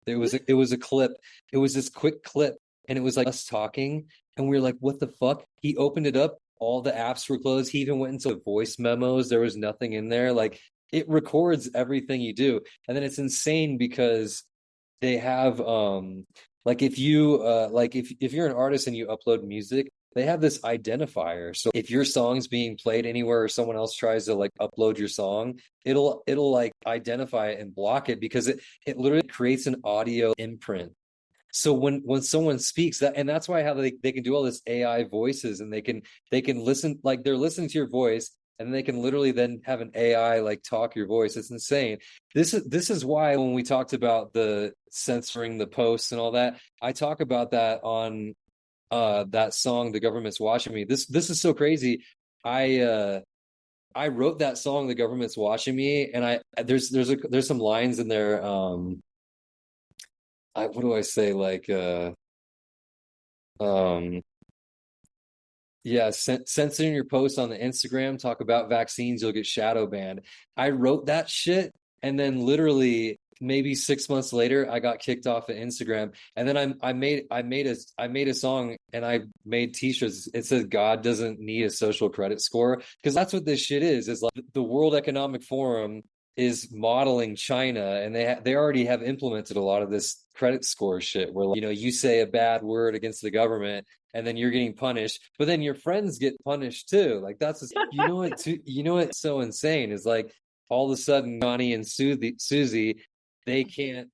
It was a clip. It was this quick clip, and it was like us talking, and we were like, what the fuck? He opened it up, all the apps were closed. He even went into the voice memos. There was nothing in there. Like it records everything you do. And then it's insane because they have like if you like if you're an artist and you upload music, they have this identifier. So if your song's being played anywhere or someone else tries to like upload your song, it'll like identify it and block it because it literally creates an audio imprint. So when someone speaks that, and that's why how they can do all this AI voices, and they can listen, like they're listening to your voice, and they can literally then have an AI like talk your voice. It's insane. This is why when we talked about the censoring the posts and all that, I talk about that on that song The Government's Watching Me. This is so crazy. I wrote that song The Government's Watching Me, and there's some lines in there. What do I say? Like, um, yeah, censoring your posts on the Instagram, talk about vaccines, you'll get shadow banned. I wrote that shit, and then literally maybe 6 months later, I got kicked off of Instagram. And then I made a song, and I made t-shirts. It says God doesn't need a social credit score, because that's what this shit is like the World Economic Forum is modeling China, and they already have implemented a lot of this credit score shit where, like, you say a bad word against the government and then you're getting punished, but then your friends get punished too. Like that's just, what's so insane is like all of a sudden Johnny and Susie, they can't,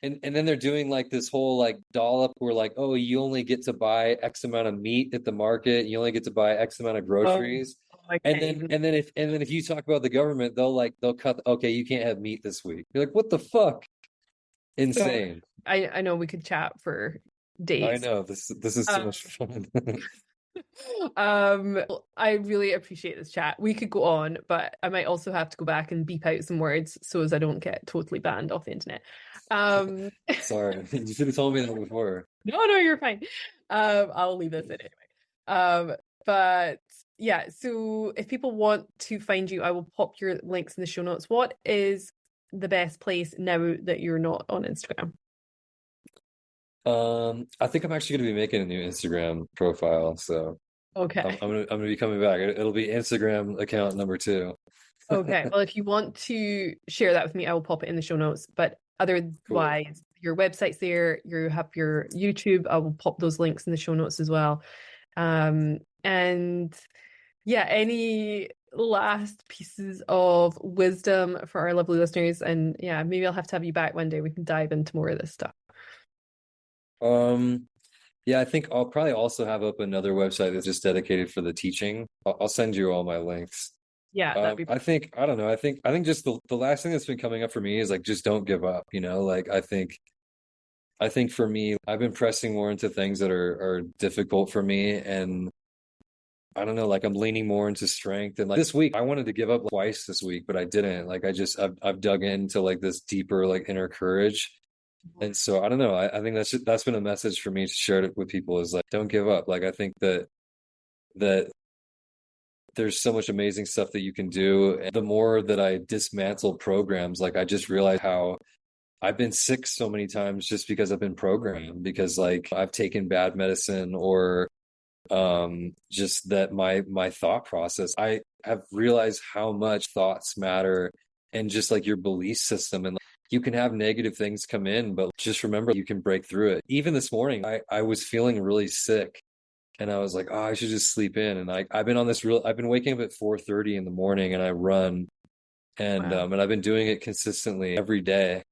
and then they're doing like this whole like dollop where like, oh, you only get to buy X amount of meat at the market, you only get to buy X amount of groceries. I And can't then even. if you talk about the government, they'll cut, okay, you can't have meat this week. You're like, what the fuck? So Insane. I know we could chat for I days. know this is so Um, much fun. I really appreciate this chat. We could go on, but I might also have to go back and beep out some words so as I don't get totally banned off the internet. Um, Sorry, you should have told me that before. no, you're fine. I'll leave this in anyway. But yeah, so if people want to find you, I will pop your links in the show notes. What is the best place now that you're not on Instagram? I think I'm actually going to be making a new Instagram profile, so Okay. I'm gonna be coming back. It'll be Instagram account number two. Okay. Well, if you want to share that with me, I will pop it in the show notes. But Cool. otherwise, your website's there. You have your YouTube. I will pop those links in the show notes as well. And yeah, any last pieces of wisdom for our lovely listeners? And yeah, maybe I'll have to have you back one day. We can dive into more of this stuff. Um, yeah, I think I'll probably also have up another website that's just dedicated for the teaching. I'll send you all my links. Yeah, that'd be I don't know. I think just the last thing that's been coming up for me is like just don't give up, you know? Like I think for me, I've been pressing more into things that are difficult for me, and I don't know, like I'm leaning more into strength. And like this week, I wanted to give up twice this week, but I didn't. Like I've dug into like this deeper like inner courage. And so I don't know. I think that's been a message for me to share it with people is like don't give up. Like I think that there's so much amazing stuff that you can do. And the more that I dismantle programs, like I just realized how I've been sick so many times just because I've been programmed, because like I've taken bad medicine, or just that my thought process, I have realized how much thoughts matter, and just like your belief system. And like, you can have negative things come in, but just remember you can break through it. Even this morning I was feeling really sick, and I was like, oh, I should just sleep in. And I've been waking up at 4:30 in the morning, and I run, wow. and I've been doing it consistently every day.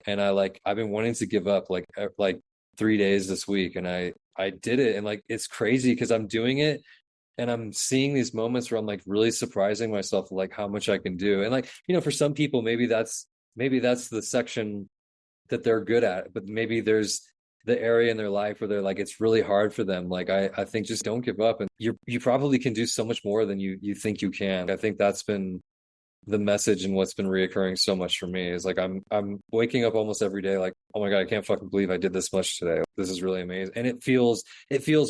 And I've been wanting to give up like 3 days this week, and I did it. And like it's crazy because I'm doing it, and I'm seeing these moments where I'm like really surprising myself like how much I can do. And like, you know, for some people maybe that's the section that they're good at, but maybe there's the area in their life where they're like it's really hard for them. Like I think just don't give up, and you probably can do so much more than you think you can. I think that's been the message, and what's been reoccurring so much for me is like I'm waking up almost every day like, oh my God, I can't fucking believe I did this much today. This is really amazing. And it feels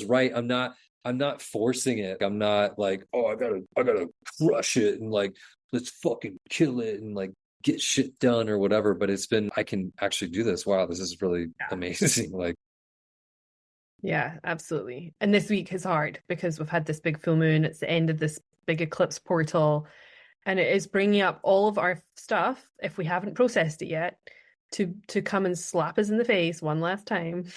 right. I'm not forcing it. I'm not like, oh, I gotta crush it and like let's fucking kill it and like get shit done or whatever. But it's been, I can actually do this. Wow, this is really Yeah. amazing. Like, Yeah, absolutely. And this week is hard because we've had this big full moon. It's the end of this big eclipse portal, and it is bringing up all of our stuff, if we haven't processed it yet, to come and slap us in the face one last time. mhm.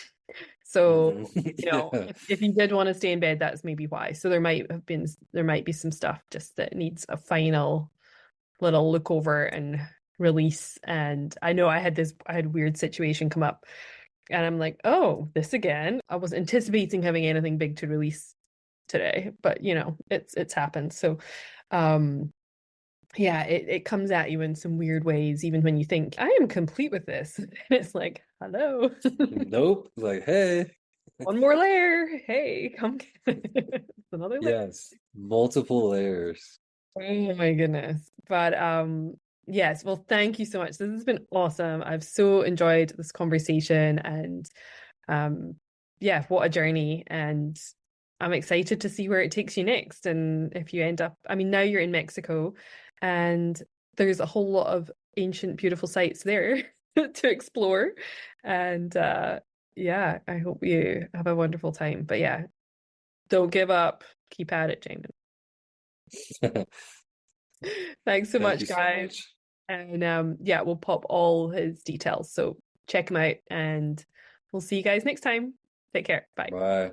So, Yeah. if you did want to stay in bed, that's maybe why. So there might be some stuff just that needs a final little look over and release. And I know I had a weird situation come up, and I'm like, oh, this again. I was anticipating having anything big to release today, but it's happened. So um yeah, it comes at you in some weird ways, even when you think I am complete with this. And it's like, hello. Nope. Like, hey. One more layer. Hey, come get it. It's another layer. Yes, multiple layers. Oh my goodness. But yes, well, thank you so much. This has been awesome. I've so enjoyed this conversation, and um yeah, what a journey. And I'm excited to see where it takes you next. And if you end up, I mean, now you're in Mexico, and there's a whole lot of ancient, beautiful sites there to explore. And yeah, I hope you have a wonderful time. But yeah, don't give up. Keep at it, Jamin. Thanks so Thank much, you so guys. much. And yeah, we'll pop all his details. So check him out, and we'll see you guys next time. Take care. Bye. Bye.